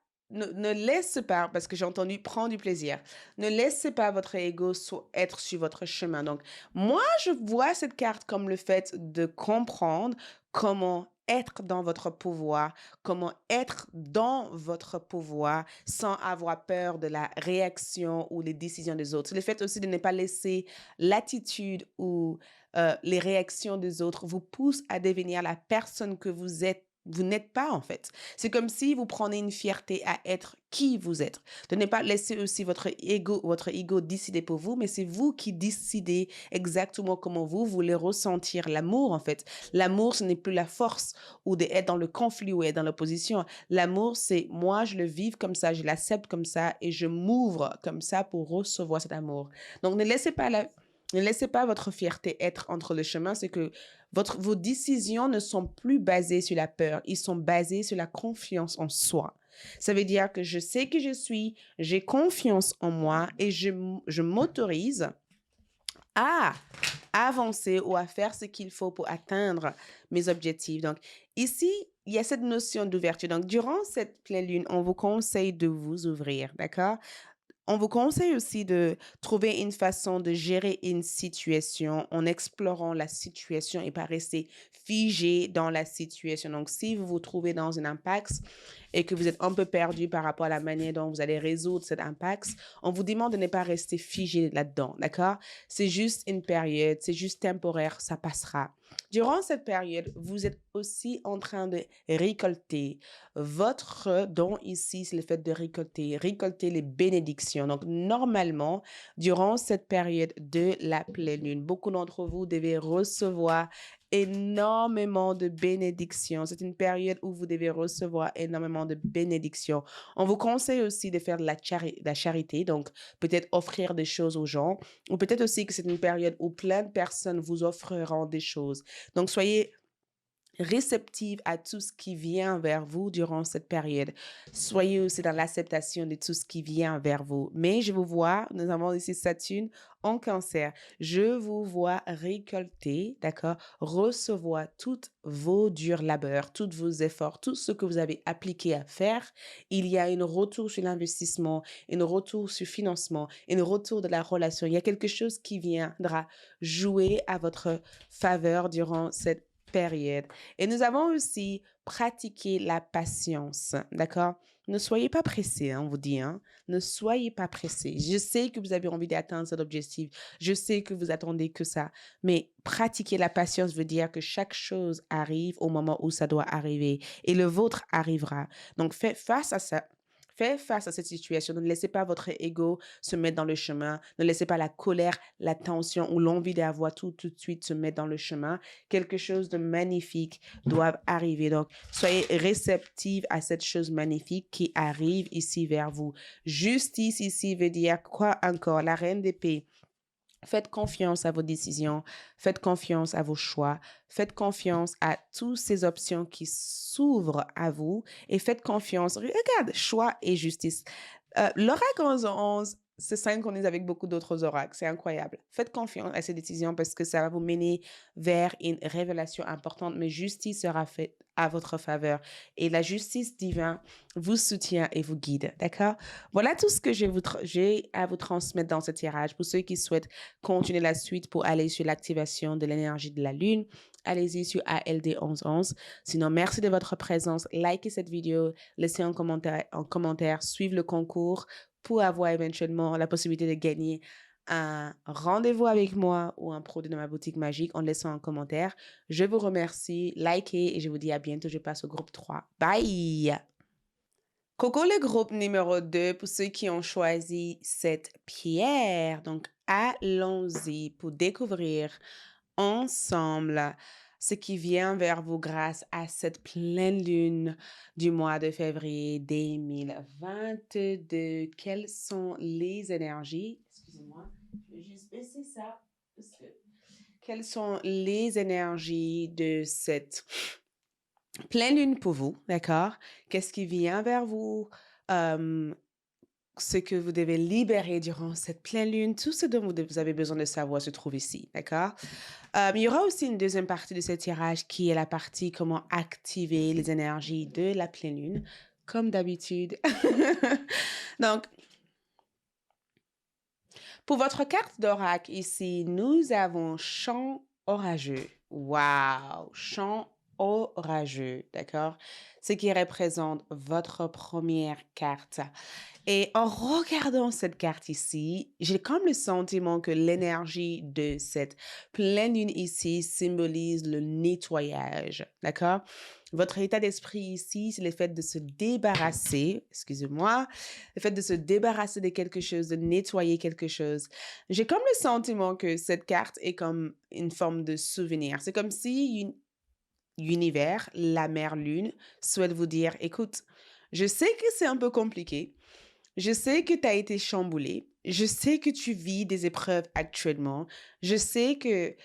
parce que j'ai entendu prends du plaisir, ne laissez pas votre ego être sur votre chemin. Donc, moi, je vois cette carte comme le fait de comprendre comment être dans votre pouvoir, comment être dans votre pouvoir sans avoir peur de la réaction ou les décisions des autres. C'est le fait aussi de ne pas laisser l'attitude ou les réactions des autres vous poussent à devenir la personne que vous êtes. Vous n'êtes pas en fait. C'est comme si vous prenez une fierté à être qui vous êtes. De ne pas laisser aussi votre ego décider pour vous, mais c'est vous qui décidez exactement comment vous voulez ressentir l'amour en fait. L'amour, ce n'est plus la force ou d'être dans le conflit ou être dans l'opposition. L'amour, c'est moi, je le vive comme ça, je l'accepte comme ça et je m'ouvre comme ça pour recevoir cet amour. Donc ne laissez pas votre fierté être entre le chemin, c'est que vos décisions ne sont plus basées sur la peur, ils sont basés sur la confiance en soi. Ça veut dire que je sais qui je suis, j'ai confiance en moi et je m'autorise à avancer ou à faire ce qu'il faut pour atteindre mes objectifs. Donc, ici, il y a cette notion d'ouverture. Donc, durant cette pleine lune, on vous conseille de vous ouvrir, d'accord? On vous conseille aussi de trouver une façon de gérer une situation en explorant la situation et pas rester figé dans la situation. Donc, si vous vous trouvez dans une impasse et que vous êtes un peu perdu par rapport à la manière dont vous allez résoudre cette impasse, on vous demande de ne pas rester figé là-dedans, d'accord? C'est juste une période, c'est juste temporaire, ça passera. Durant cette période, vous êtes aussi en train de récolter. Votre don ici, c'est le fait de récolter les bénédictions. Donc, normalement, durant cette période de la pleine lune, beaucoup d'entre vous devez recevoir énormément de bénédictions. C'est une période où vous devez recevoir énormément de bénédictions. On vous conseille aussi de faire de la charité, donc peut-être offrir des choses aux gens, ou peut-être aussi que c'est une période où plein de personnes vous offriront des choses. Donc, soyez réceptive à tout ce qui vient vers vous durant cette période. Soyez aussi dans l'acceptation de tout ce qui vient vers vous. Mais je vous vois, nous avons ici Saturne en cancer. Je vous vois récolter, d'accord, recevoir tous vos durs labeurs, tous vos efforts, tout ce que vous avez appliqué à faire. Il y a un retour sur l'investissement, un retour sur le financement, un retour de la relation. Il y a quelque chose qui viendra jouer à votre faveur durant cette période. Et nous avons aussi pratiqué la patience, d'accord? Ne soyez pas pressés, hein, on vous dit, hein? Ne soyez pas pressés. Je sais que vous avez envie d'atteindre cet objectif. Je sais que vous attendez que ça. Mais pratiquer la patience veut dire que chaque chose arrive au moment où ça doit arriver. Et le vôtre arrivera. Donc, faites face à ça. Faites face à cette situation. Ne laissez pas votre ego se mettre dans le chemin. Ne laissez pas la colère, la tension ou l'envie d'avoir tout de suite se mettre dans le chemin. Quelque chose de magnifique doit arriver. Donc, soyez réceptive à cette chose magnifique qui arrive ici vers vous. Justice ici veut dire quoi encore? La reine d'épée. Faites confiance à vos décisions, faites confiance à vos choix, faites confiance à toutes ces options qui s'ouvrent à vous et faites confiance. Regarde, choix et justice. L'oracle 11 se synchronise avec beaucoup d'autres oracles. C'est incroyable. Faites confiance à ces décisions parce que ça va vous mener vers une révélation importante, mais justice sera faite à votre faveur. Et la justice divine vous soutient et vous guide. D'accord? Voilà tout ce que j'ai à vous transmettre dans ce tirage. Pour ceux qui souhaitent continuer la suite pour aller sur l'activation de l'énergie de la Lune, allez-y sur ALD 1111. Sinon, merci de votre présence. Likez cette vidéo, laissez un commentaire, suivez le concours pour avoir éventuellement la possibilité de gagner un rendez-vous avec moi ou un produit dans ma boutique magique en laissant un commentaire. Je vous remercie, likez et je vous dis à bientôt. Je passe au groupe 3. Bye! Coco, le groupe numéro 2 pour ceux qui ont choisi cette pierre. Donc, allons-y pour découvrir ensemble ce qui vient vers vous grâce à cette pleine lune du mois de février 2022. Quelles sont les énergies? Excusez-moi, je vais juste baisser ça. Quelles sont les énergies de cette pleine lune pour vous, d'accord? Qu'est-ce qui vient vers vous? ce que vous devez libérer durant cette pleine lune, tout ce dont vous avez besoin de savoir se trouve ici, d'accord? Il y aura aussi une deuxième partie de ce tirage qui est la partie comment activer les énergies de la pleine lune, comme d'habitude. Donc, pour votre carte d'oracle ici, nous avons champ orageux. Waouh! Champ orageux, d'accord? Ce qui représente votre première carte. Et en regardant cette carte ici, j'ai comme le sentiment que l'énergie de cette pleine lune ici symbolise le nettoyage, d'accord? Votre état d'esprit ici, c'est le fait de se débarrasser, excusez-moi, le fait de se débarrasser de quelque chose, de nettoyer quelque chose. J'ai comme le sentiment que cette carte est comme une forme de souvenir. C'est comme si l'univers, la mère lune, souhaite vous dire, écoute, je sais que c'est un peu compliqué, je sais que tu as été chamboulé. Je sais que tu vis des épreuves actuellement. Je sais que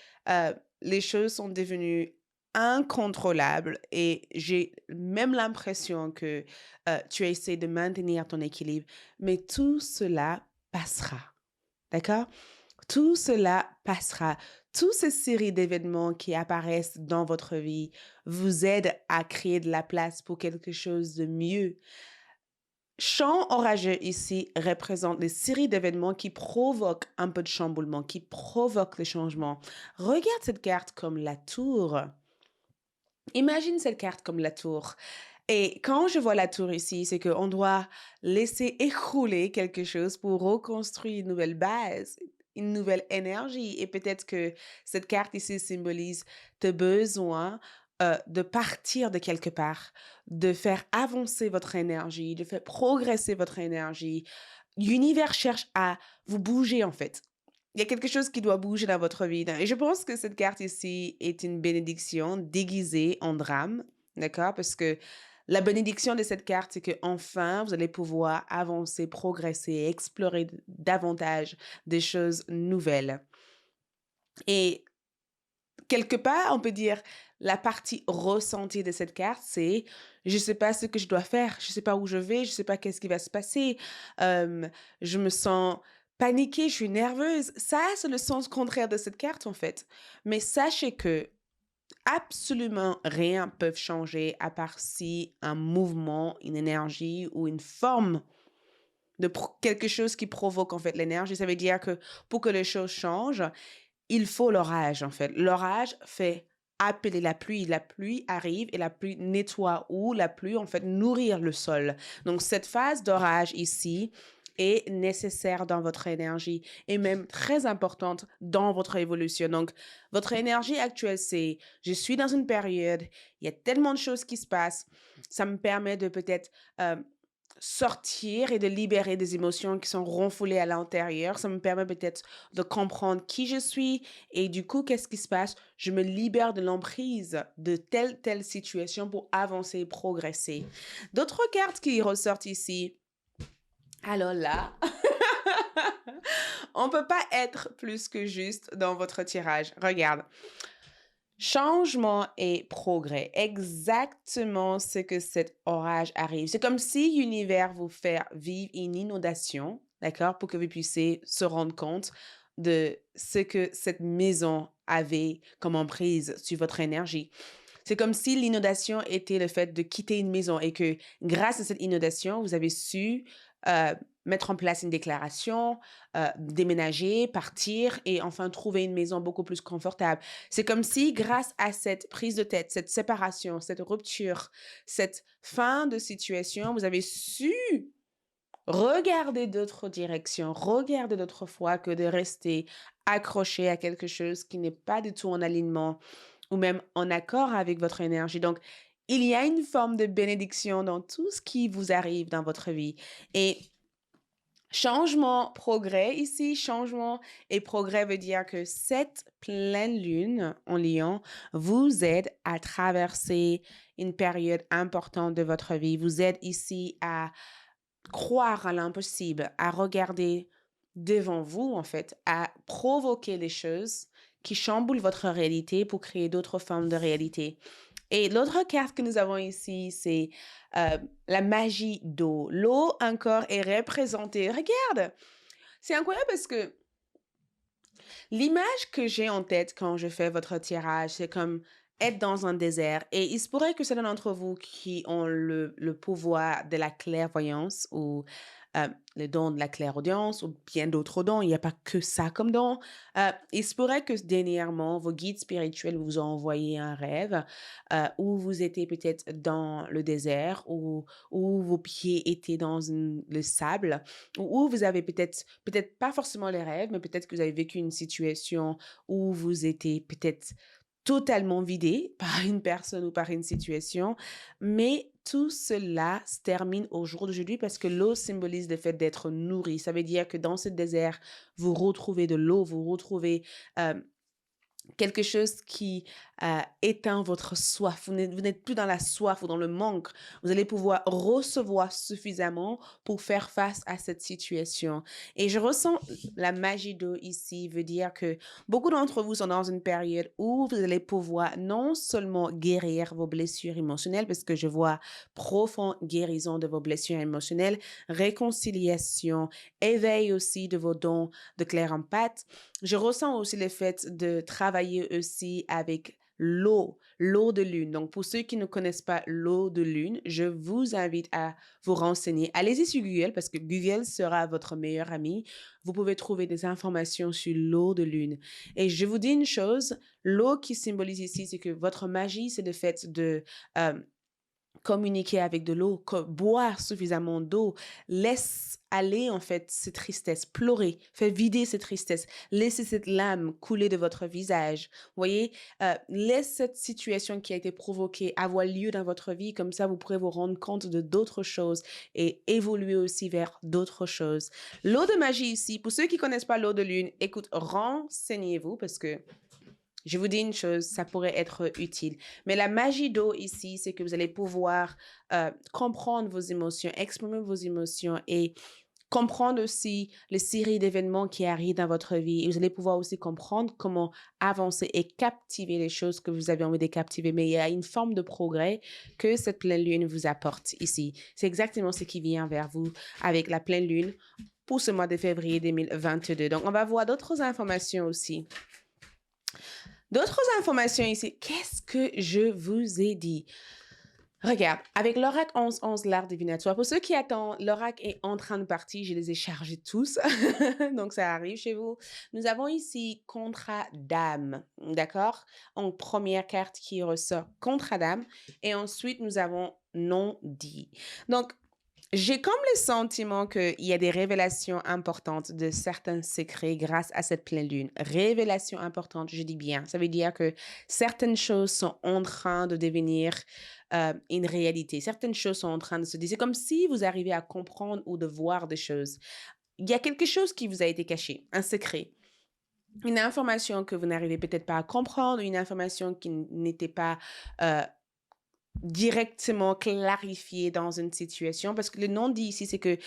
les choses sont devenues incontrôlables et j'ai même l'impression que tu essaies de maintenir ton équilibre. Mais tout cela passera. D'accord? Tout cela passera. Toutes ces séries d'événements qui apparaissent dans votre vie vous aident à créer de la place pour quelque chose de mieux. Champ orageux ici représente les séries d'événements qui provoquent un peu de chamboulement, qui provoquent le changement. Regarde cette carte comme la tour. Imagine cette carte comme la tour. Et quand je vois la tour ici, c'est qu'on doit laisser écrouler quelque chose pour reconstruire une nouvelle base, une nouvelle énergie. Et peut-être que cette carte ici symbolise tes besoins de partir de quelque part, de faire avancer votre énergie, de faire progresser votre énergie. L'univers cherche à vous bouger en fait. Il y a quelque chose qui doit bouger dans votre vie. Et je pense que cette carte ici est une bénédiction déguisée en drame, d'accord? Parce que la bénédiction de cette carte, c'est que enfin, vous allez pouvoir avancer, progresser, explorer davantage des choses nouvelles. Et quelque part, on peut dire, la partie ressentie de cette carte, c'est je sais pas ce que je dois faire, je sais pas où je vais, je sais pas qu'est-ce qui va se passer. Je me sens paniquée, je suis nerveuse. Ça, c'est le sens contraire de cette carte, en fait. Mais sachez que absolument rien peut changer à part si un mouvement, une énergie ou une forme de quelque chose qui provoque en fait l'énergie. Ça veut dire que pour que les choses changent, il faut l'orage, en fait. L'orage fait appeler la pluie. La pluie arrive et la pluie nettoie ou la pluie, en fait, nourrir le sol. Donc, cette phase d'orage ici est nécessaire dans votre énergie et même très importante dans votre évolution. Donc, votre énergie actuelle, c'est je suis dans une période, il y a tellement de choses qui se passent, ça me permet de peut-être sortir et de libérer des émotions qui sont renfoulées à l'intérieur. Ça me permet peut-être de comprendre qui je suis et du coup, qu'est-ce qui se passe? Je me libère de l'emprise de telle situation pour avancer et progresser. D'autres cartes qui ressortent ici. Alors là, on peut pas être plus que juste dans votre tirage. Regarde. Changement et progrès, exactement ce que cet orage arrive. C'est comme si l'univers vous fait vivre une inondation, d'accord, pour que vous puissiez se rendre compte de ce que cette maison avait comme emprise sur votre énergie. C'est comme si l'inondation était le fait de quitter une maison et que grâce à cette inondation, vous avez su mettre en place une déclaration, déménager, partir et enfin trouver une maison beaucoup plus confortable. C'est comme si grâce à cette prise de tête, cette séparation, cette rupture, cette fin de situation, vous avez su regarder d'autres directions, regarder d'autres fois que de rester accroché à quelque chose qui n'est pas du tout en alignement ou même en accord avec votre énergie. Donc, il y a une forme de bénédiction dans tout ce qui vous arrive dans votre vie. Et changement, progrès ici, changement et progrès veut dire que cette pleine lune en Lion vous aide à traverser une période importante de votre vie, vous aide ici à croire à l'impossible, à regarder devant vous, en fait, à provoquer les choses qui chamboulent votre réalité pour créer d'autres formes de réalité. Et l'autre carte que nous avons ici, c'est la magie d'eau. L'eau encore est représentée. Regarde, c'est incroyable parce que l'image que j'ai en tête quand je fais votre tirage, c'est comme être dans un désert. Et il se pourrait que certains d'entre vous qui ont le pouvoir de la clairvoyance ou le don de la clairaudience ou bien d'autres dons, il n'y a pas que ça comme don. Il se pourrait que dernièrement, vos guides spirituels vous ont envoyé un rêve où vous étiez peut-être dans le désert ou où vos pieds étaient dans le sable ou vous avez peut-être pas forcément les rêves, mais peut-être que vous avez vécu une situation où vous étiez peut-être totalement vidé par une personne ou par une situation, mais tout cela se termine au jour d'aujourd'hui parce que l'eau symbolise le fait d'être nourri. Ça veut dire que dans ce désert, vous retrouvez de l'eau, vous retrouvez quelque chose qui éteint votre soif. Vous n'êtes plus dans la soif ou dans le manque. Vous allez pouvoir recevoir suffisamment pour faire face à cette situation. Et je ressens la magie d'eau ici, veut dire que beaucoup d'entre vous sont dans une période où vous allez pouvoir non seulement guérir vos blessures émotionnelles, parce que je vois profonde guérison de vos blessures émotionnelles, réconciliation, éveil aussi de vos dons de clair empathe. Je ressens aussi le fait de travailler aussi avec l'eau de lune. Donc, pour ceux qui ne connaissent pas l'eau de lune, je vous invite à vous renseigner. Allez-y sur Google parce que Google sera votre meilleur ami. Vous pouvez trouver des informations sur l'eau de lune. Et je vous dis une chose, l'eau qui symbolise ici, c'est que votre magie, c'est le fait de euh, communiquer avec de l'eau, boire suffisamment d'eau, laisse aller en fait ces tristesses, pleurer, fait vider ces tristesses, laissez cette lame couler de votre visage. Vous voyez, laisse cette situation qui a été provoquée avoir lieu dans votre vie, comme ça vous pourrez vous rendre compte de d'autres choses et évoluer aussi vers d'autres choses. L'eau de magie ici, pour ceux qui connaissent pas l'eau de lune, écoute, renseignez-vous parce que je vous dis une chose, ça pourrait être utile. Mais la magie d'eau ici, c'est que vous allez pouvoir comprendre vos émotions, exprimer vos émotions et comprendre aussi les séries d'événements qui arrivent dans votre vie. Et vous allez pouvoir aussi comprendre comment avancer et captiver les choses que vous avez envie de captiver. Mais il y a une forme de progrès que cette pleine lune vous apporte ici. C'est exactement ce qui vient vers vous avec la pleine lune pour ce mois de février 2022. Donc, on va voir d'autres informations aussi. D'autres informations ici. Qu'est-ce que je vous ai dit? Regarde, avec l'oracle 11-11, l'art divinatoire, pour ceux qui attendent, l'oracle est en train de partir, je les ai chargés tous, donc ça arrive chez vous. Nous avons ici contrat d'âme, d'accord? En première carte qui ressort contrat d'âme, et ensuite nous avons non dit. Donc, j'ai comme le sentiment qu'il y a des révélations importantes de certains secrets grâce à cette pleine lune. Révélations importantes, je dis bien. Ça veut dire que certaines choses sont en train de devenir une réalité. Certaines choses sont en train de se dire. C'est comme si vous arrivez à comprendre ou de voir des choses. Il y a quelque chose qui vous a été caché, un secret. Une information que vous n'arrivez peut-être pas à comprendre, une information qui n'était pas euh, directement clarifié dans une situation parce que le non-dit ici, c'est que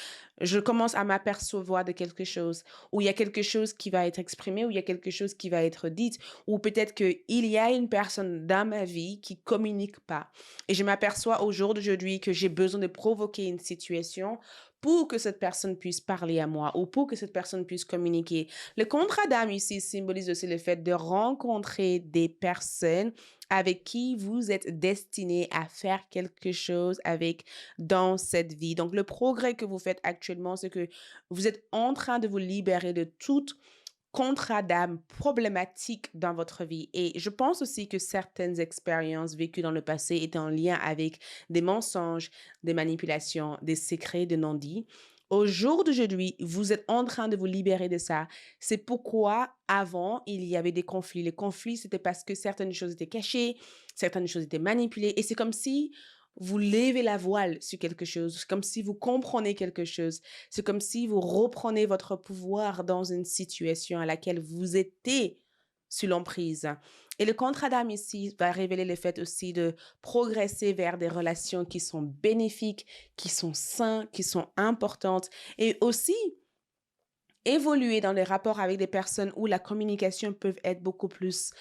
je commence à m'apercevoir de quelque chose, où il y a quelque chose qui va être exprimé, où il y a quelque chose qui va être dit, ou peut-être qu'il y a une personne dans ma vie qui communique pas. Et je m'aperçois au jour d'aujourd'hui que j'ai besoin de provoquer une situation pour que cette personne puisse parler à moi ou pour que cette personne puisse communiquer. Le contrat d'âme ici symbolise aussi le fait de rencontrer des personnes avec qui vous êtes destiné à faire quelque chose avec dans cette vie. Donc, le progrès que vous faites actuellement, c'est que vous êtes en train de vous libérer de toute contrat d'âme problématique dans votre vie. Et je pense aussi que certaines expériences vécues dans le passé étaient en lien avec des mensonges, des manipulations, des secrets de non-dits. Au jour d'aujourd'hui, vous êtes en train de vous libérer de ça. C'est pourquoi avant, il y avait des conflits. Les conflits, c'était parce que certaines choses étaient cachées, certaines choses étaient manipulées. Et c'est comme si vous levez la voile sur quelque chose. C'est comme si vous comprenez quelque chose. C'est comme si vous reprenez votre pouvoir dans une situation à laquelle vous étiez sous l'emprise. Et le contrat d'âme ici va révéler le fait aussi de progresser vers des relations qui sont bénéfiques, qui sont saines, qui sont importantes. Et aussi, évoluer dans les rapports avec des personnes où la communication peut être beaucoup plus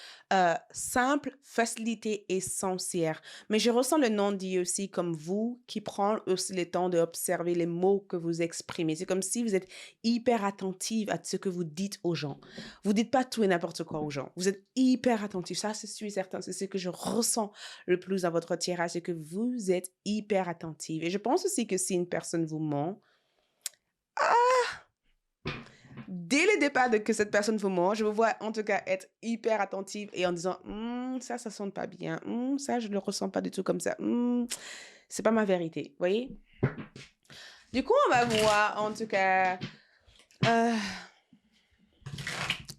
simple, facilitée et sincère. Mais je ressens le non-dit aussi comme vous qui prend aussi le temps d'observer les mots que vous exprimez. C'est comme si vous êtes hyper attentive à ce que vous dites aux gens. Vous dites pas tout et n'importe quoi aux gens. Vous êtes hyper attentif. Ça, je suis certain. C'est ce que je ressens le plus dans votre tirage, c'est que vous êtes hyper attentive. Et je pense aussi que si une personne vous ment, dès le départ de que cette personne vous ment, je vous vois en tout cas être hyper attentive et en disant ça, ça sonne pas bien. Ça, je ne le ressens pas du tout comme ça. C'est pas ma vérité. Vous voyez? Du coup, on va voir en tout cas euh,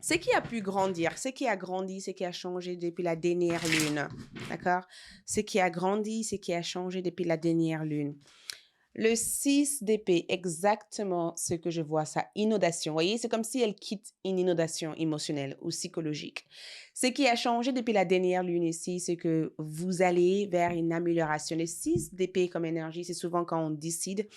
ce qui a pu grandir, ce qui a grandi, ce qui a changé depuis la dernière lune. D'accord? Ce qui a grandi, ce qui a changé depuis la dernière lune. Le 6 d'épée, exactement ce que je vois, sa inondation. Vous voyez, c'est comme si elle quitte une inondation émotionnelle ou psychologique. Ce qui a changé depuis la dernière lune ici, c'est que vous allez vers une amélioration. Le 6 d'épée comme énergie, c'est souvent quand on décide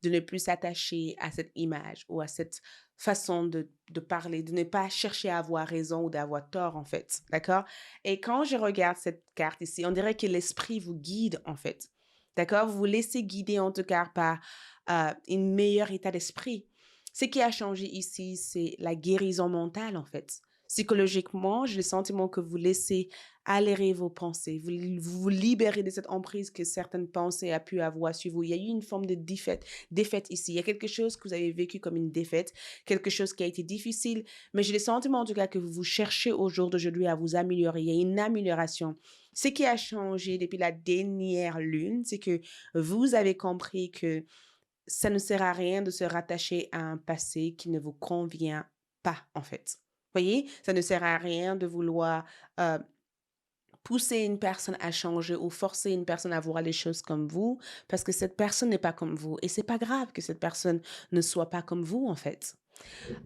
de ne plus s'attacher à cette image ou à cette façon de parler, de ne pas chercher à avoir raison ou d'avoir tort, en fait. D'accord? Et quand je regarde cette carte ici, on dirait que l'esprit vous guide, en fait. D'accord? Vous vous laissez guider en tout cas par un meilleur état d'esprit. Ce qui a changé ici, c'est la guérison mentale en fait. Psychologiquement, j'ai le sentiment que vous laissez aérer vos pensées, vous libérez de cette emprise que certaines pensées ont pu avoir sur vous. Il y a eu une forme de défaite ici. Il y a quelque chose que vous avez vécu comme une défaite, quelque chose qui a été difficile, mais j'ai le sentiment en tout cas que vous cherchez au jour d'aujourd'hui à vous améliorer. Il y a une amélioration. Ce qui a changé depuis la dernière lune, c'est que vous avez compris que ça ne sert à rien de se rattacher à un passé qui ne vous convient pas, en fait. Voyez, ça ne sert à rien de vouloir pousser une personne à changer ou forcer une personne à voir les choses comme vous parce que cette personne n'est pas comme vous. Et c'est pas grave que cette personne ne soit pas comme vous, en fait.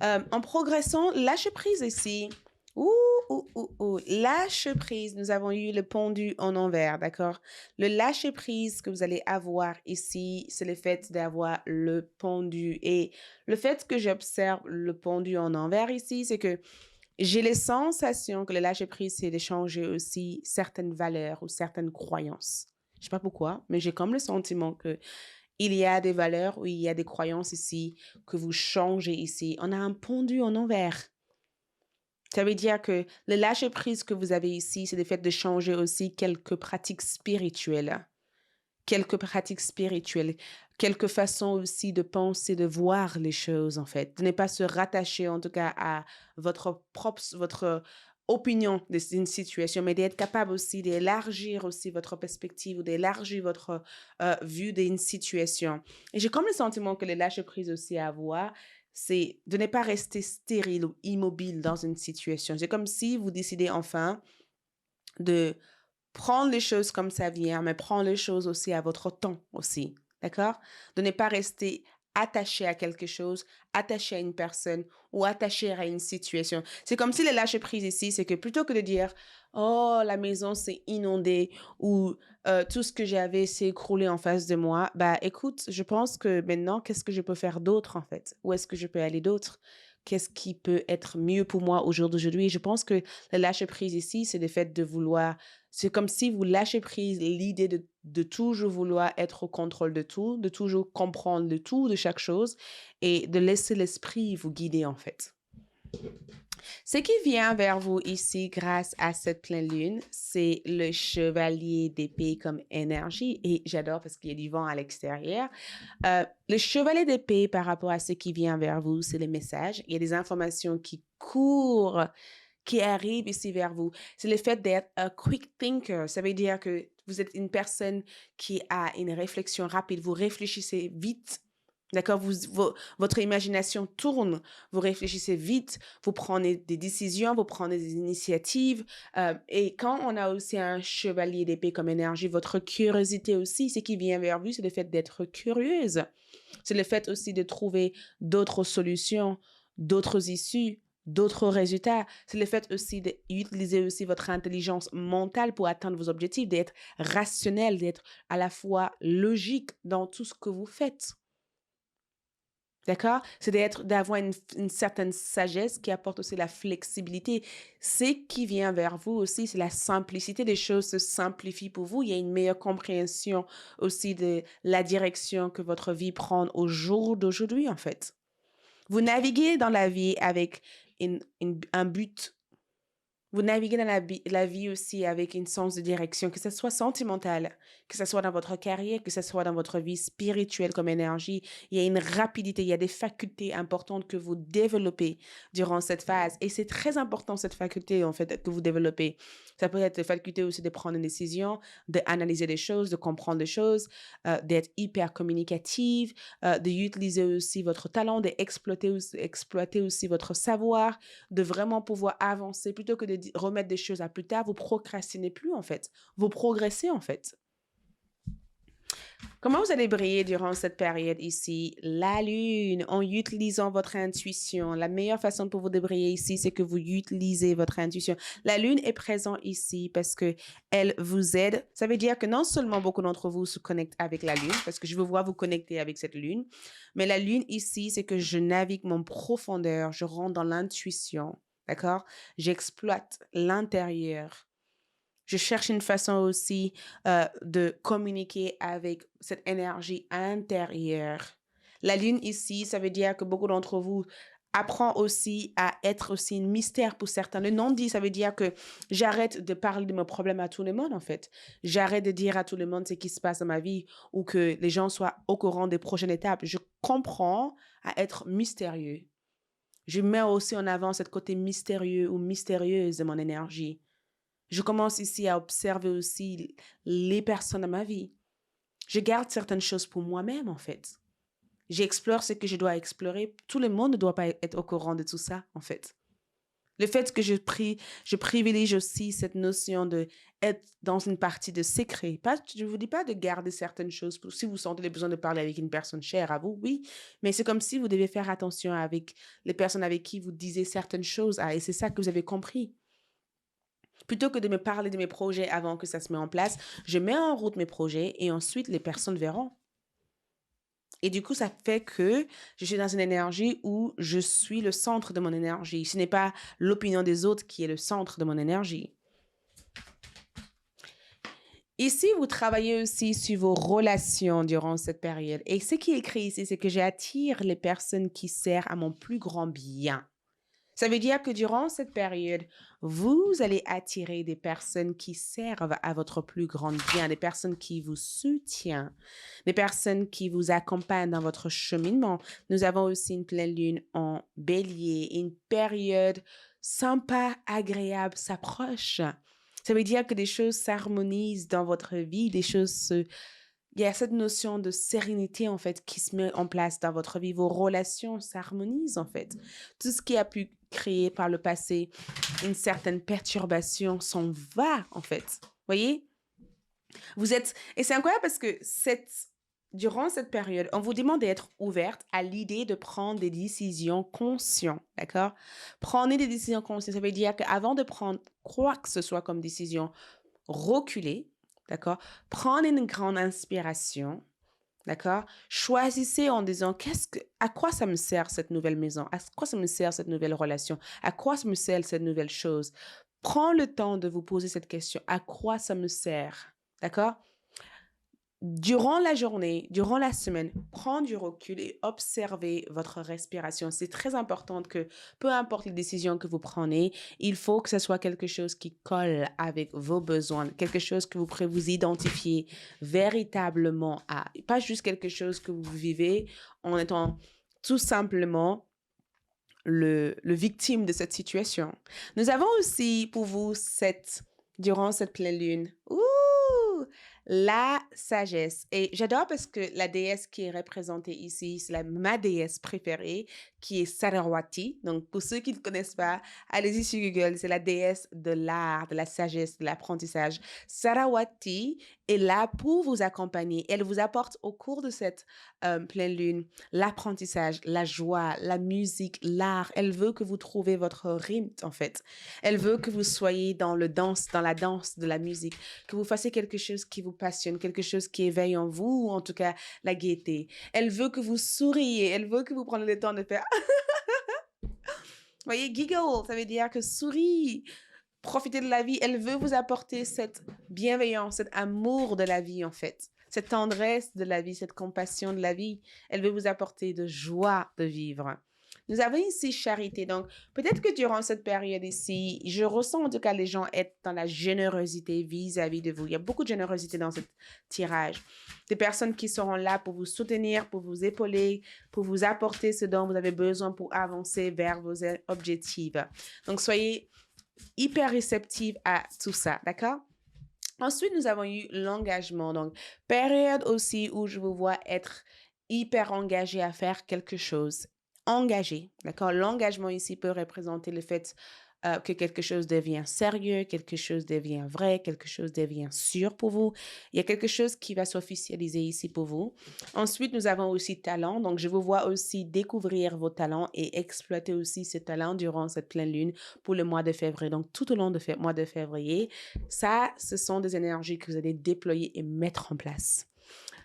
En progressant, lâche prise ici. Ouh, lâche prise. Nous avons eu le pendu en envers, d'accord? Le lâcher prise que vous allez avoir ici, c'est le fait d'avoir le pendu. Et le fait que j'observe le pendu en envers ici, c'est que j'ai les sensations que le lâcher prise, c'est d'échanger aussi certaines valeurs ou certaines croyances. Je sais pas pourquoi, mais j'ai comme le sentiment que il y a des valeurs ou il y a des croyances ici que vous changez ici. On a un pendu en envers. Ça veut dire que le lâcher prise que vous avez ici, c'est le fait de changer aussi quelques pratiques spirituelles. Quelques pratiques spirituelles, quelques façons aussi de penser, de voir les choses, en fait. De ne pas se rattacher, en tout cas, à votre opinion d'une situation, mais d'être capable aussi d'élargir aussi votre perspective ou d'élargir votre vue d'une situation. Et j'ai comme le sentiment que le lâcher-prise aussi à avoir, c'est de ne pas rester stérile ou immobile dans une situation. C'est comme si vous décidez enfin de prendre les choses comme ça vient, mais prendre les choses aussi à votre temps aussi, d'accord? De ne pas rester attaché à quelque chose, attaché à une personne ou attaché à une situation. C'est comme si le lâcher prise ici, c'est que plutôt que de dire, oh, la maison s'est inondée ou tout ce que j'avais s'est écroulé en face de moi, bah écoute, je pense que maintenant, qu'est-ce que je peux faire d'autre en fait? Où est-ce que je peux aller d'autre? Qu'est-ce qui peut être mieux pour moi au jour d'aujourd'hui? Je pense que le lâcher prise ici, c'est le fait de vouloir c'est comme si vous lâchez prise l'idée de toujours vouloir être au contrôle de tout, de toujours comprendre le tout de chaque chose et de laisser l'esprit vous guider en fait. Ce qui vient vers vous ici grâce à cette pleine lune, c'est le chevalier d'épée comme énergie et j'adore parce qu'il y a du vent à l'extérieur. Le chevalier d'épée par rapport à ce qui vient vers vous, c'est les messages. Il y a des informations qui courent qui arrive ici vers vous. C'est le fait d'être un quick thinker. Ça veut dire que vous êtes une personne qui a une réflexion rapide. Vous réfléchissez vite. D'accord? Votre imagination tourne. Vous réfléchissez vite. Vous prenez des décisions. Vous prenez des initiatives. Et quand on a aussi un chevalier d'épée comme énergie, votre curiosité aussi, ce qui vient vers vous, c'est le fait d'être curieuse. C'est le fait aussi de trouver d'autres solutions, d'autres issues, d'autres résultats. C'est le fait aussi d'utiliser aussi votre intelligence mentale pour atteindre vos objectifs, d'être rationnel, d'être à la fois logique dans tout ce que vous faites. D'accord? C'est d'avoir une certaine sagesse qui apporte aussi la flexibilité. Ce qui vient vers vous aussi, c'est la simplicité. Les choses se simplifient pour vous. Il y a une meilleure compréhension aussi de la direction que votre vie prend au jour d'aujourd'hui, en fait. Vous naviguez dans la vie avec un but. Vous naviguez dans la vie aussi avec une sens de direction, que ce soit sentimentale, que ce soit dans votre carrière, que ce soit dans votre vie spirituelle comme énergie. Il y a une rapidité, il y a des facultés importantes que vous développez durant cette phase. Et c'est très important, cette faculté, en fait, que vous développez. Ça peut être la faculté aussi de prendre une décision, d'analyser des choses, de comprendre des choses, d'être hyper communicative, d'utiliser aussi votre talent, exploiter aussi votre savoir, de vraiment pouvoir avancer plutôt que de remettre des choses à plus tard. Vous procrastinez plus, en fait. Vous progressez, en fait. Comment vous allez briller durant cette période ici? La lune, en utilisant votre intuition. La meilleure façon pour vous de briller ici, c'est que vous utilisez votre intuition. La lune est présente ici parce que elle vous aide. Ça veut dire que non seulement beaucoup d'entre vous se connectent avec la lune, parce que je veux voir vous connecter avec cette lune, mais la lune ici, c'est que je navigue mon profondeur, je rentre dans l'intuition, d'accord? J'exploite l'intérieur. Je cherche une façon aussi de communiquer avec cette énergie intérieure. La lune ici, ça veut dire que beaucoup d'entre vous apprend aussi à être aussi un mystère pour certains. Le non-dit, ça veut dire que j'arrête de parler de mes problèmes à tout le monde, en fait. J'arrête de dire à tout le monde ce qui se passe dans ma vie ou que les gens soient au courant des prochaines étapes. Je comprends à être mystérieux. Je mets aussi en avant ce côté mystérieux ou mystérieuse de mon énergie. Je commence ici à observer aussi les personnes dans ma vie. Je garde certaines choses pour moi-même, en fait. J'explore ce que je dois explorer. Tout le monde ne doit pas être au courant de tout ça, en fait. Le fait que je privilégie aussi cette notion de être dans une partie de secret. Pas, je ne vous dis pas de garder certaines choses. Si vous sentez le besoin de parler avec une personne chère à vous, oui. Mais c'est comme si vous devez faire attention avec les personnes avec qui vous disiez certaines choses. Ah, et c'est ça que vous avez compris. Plutôt que de me parler de mes projets avant que ça se mette en place, je mets en route mes projets et ensuite les personnes verront. Et du coup, ça fait que je suis dans une énergie où je suis le centre de mon énergie. Ce n'est pas l'opinion des autres qui est le centre de mon énergie. Ici, vous travaillez aussi sur vos relations durant cette période. Et ce qui est écrit ici, c'est que j'attire les personnes qui servent à mon plus grand bien. Ça veut dire que durant cette période, vous allez attirer des personnes qui servent à votre plus grand bien, des personnes qui vous soutiennent, des personnes qui vous accompagnent dans votre cheminement. Nous avons aussi une pleine lune en bélier, une période sympa, agréable s'approche. Ça veut dire que des choses s'harmonisent dans votre vie, il y a cette notion de sérénité, en fait, qui se met en place dans votre vie. Vos relations s'harmonisent, en fait. Tout ce qui a pu créer par le passé une certaine perturbation s'en va, en fait. Voyez? Et c'est incroyable parce que durant cette période, on vous demande d'être ouverte à l'idée de prendre des décisions conscientes, d'accord? Prenez des décisions conscientes. Ça veut dire qu'avant de prendre quoi que ce soit comme décision, reculez, d'accord? Prenez une grande inspiration, d'accord? Choisissez en disant à quoi ça me sert cette nouvelle maison? À quoi ça me sert cette nouvelle relation? À quoi ça me sert cette nouvelle chose? Prends le temps de vous poser cette question. À quoi ça me sert? D'accord? Durant la journée, durant la semaine, prendre du recul et observer votre respiration. C'est très important que, peu importe les décisions que vous prenez, il faut que ce soit quelque chose qui colle avec vos besoins, quelque chose que vous pourrez vous identifier véritablement à, pas juste quelque chose que vous vivez en étant tout simplement le victime de cette situation. Nous avons aussi pour vous durant cette pleine lune, la sagesse. Et j'adore parce que la déesse qui est représentée ici, c'est ma déesse préférée, qui est Saraswati. Donc, pour ceux qui ne connaissent pas, allez-y sur Google. C'est la déesse de l'art, de la sagesse, de l'apprentissage. Saraswati est là pour vous accompagner. Elle vous apporte au cours de cette pleine lune l'apprentissage, la joie, la musique, l'art. Elle veut que vous trouviez votre rythme, en fait. Elle veut que vous soyez dans la danse de la musique, que vous fassiez quelque chose qui vous passionne, quelque chose qui éveille en vous, ou en tout cas la gaieté. Elle veut que vous souriez, elle veut que vous preniez le temps de faire voyez, giggle, ça veut dire que souris, profitez de la vie. Elle veut vous apporter cette bienveillance, cet amour de la vie, en fait. Cette tendresse de la vie, cette compassion de la vie. Elle veut vous apporter de joie de vivre. Nous avons ici charité. Donc, peut-être que durant cette période ici, je ressens en tout cas les gens être dans la générosité vis-à-vis de vous. Il y a beaucoup de générosité dans ce tirage. Des personnes qui seront là pour vous soutenir, pour vous épauler, pour vous apporter ce dont vous avez besoin pour avancer vers vos objectifs. Donc, soyez hyper réceptive à tout ça, d'accord? Ensuite, nous avons eu l'engagement. Donc, période aussi où je vous vois être hyper engagé à faire quelque chose. Engagé, d'accord? L'engagement ici peut représenter le fait que quelque chose devient sérieux, quelque chose devient vrai, quelque chose devient sûr pour vous. Il y a quelque chose qui va s'officialiser ici pour vous. Ensuite, nous avons aussi talent. Donc, je vous vois aussi découvrir vos talents et exploiter aussi ces talents durant cette pleine lune pour le mois de février. Donc, tout au long du mois de février, ça, ce sont des énergies que vous allez déployer et mettre en place.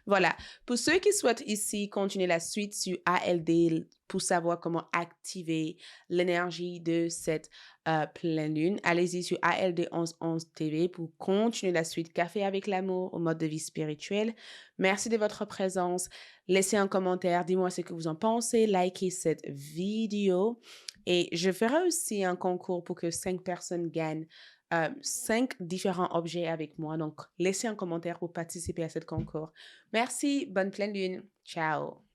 Voilà. Pour ceux qui souhaitent ici continuer la suite sur ALD pour savoir comment activer l'énergie de cette pleine lune, allez-y sur ALD 1111 TV pour continuer la suite Café avec l'amour au mode de vie spirituel. Merci de votre présence. Laissez un commentaire, dis-moi ce que vous en pensez, likez cette vidéo et je ferai aussi un concours pour que 5 personnes gagnent 5 différents objets avec moi. Donc, laissez un commentaire pour participer à ce concours. Merci, bonne pleine lune. Ciao.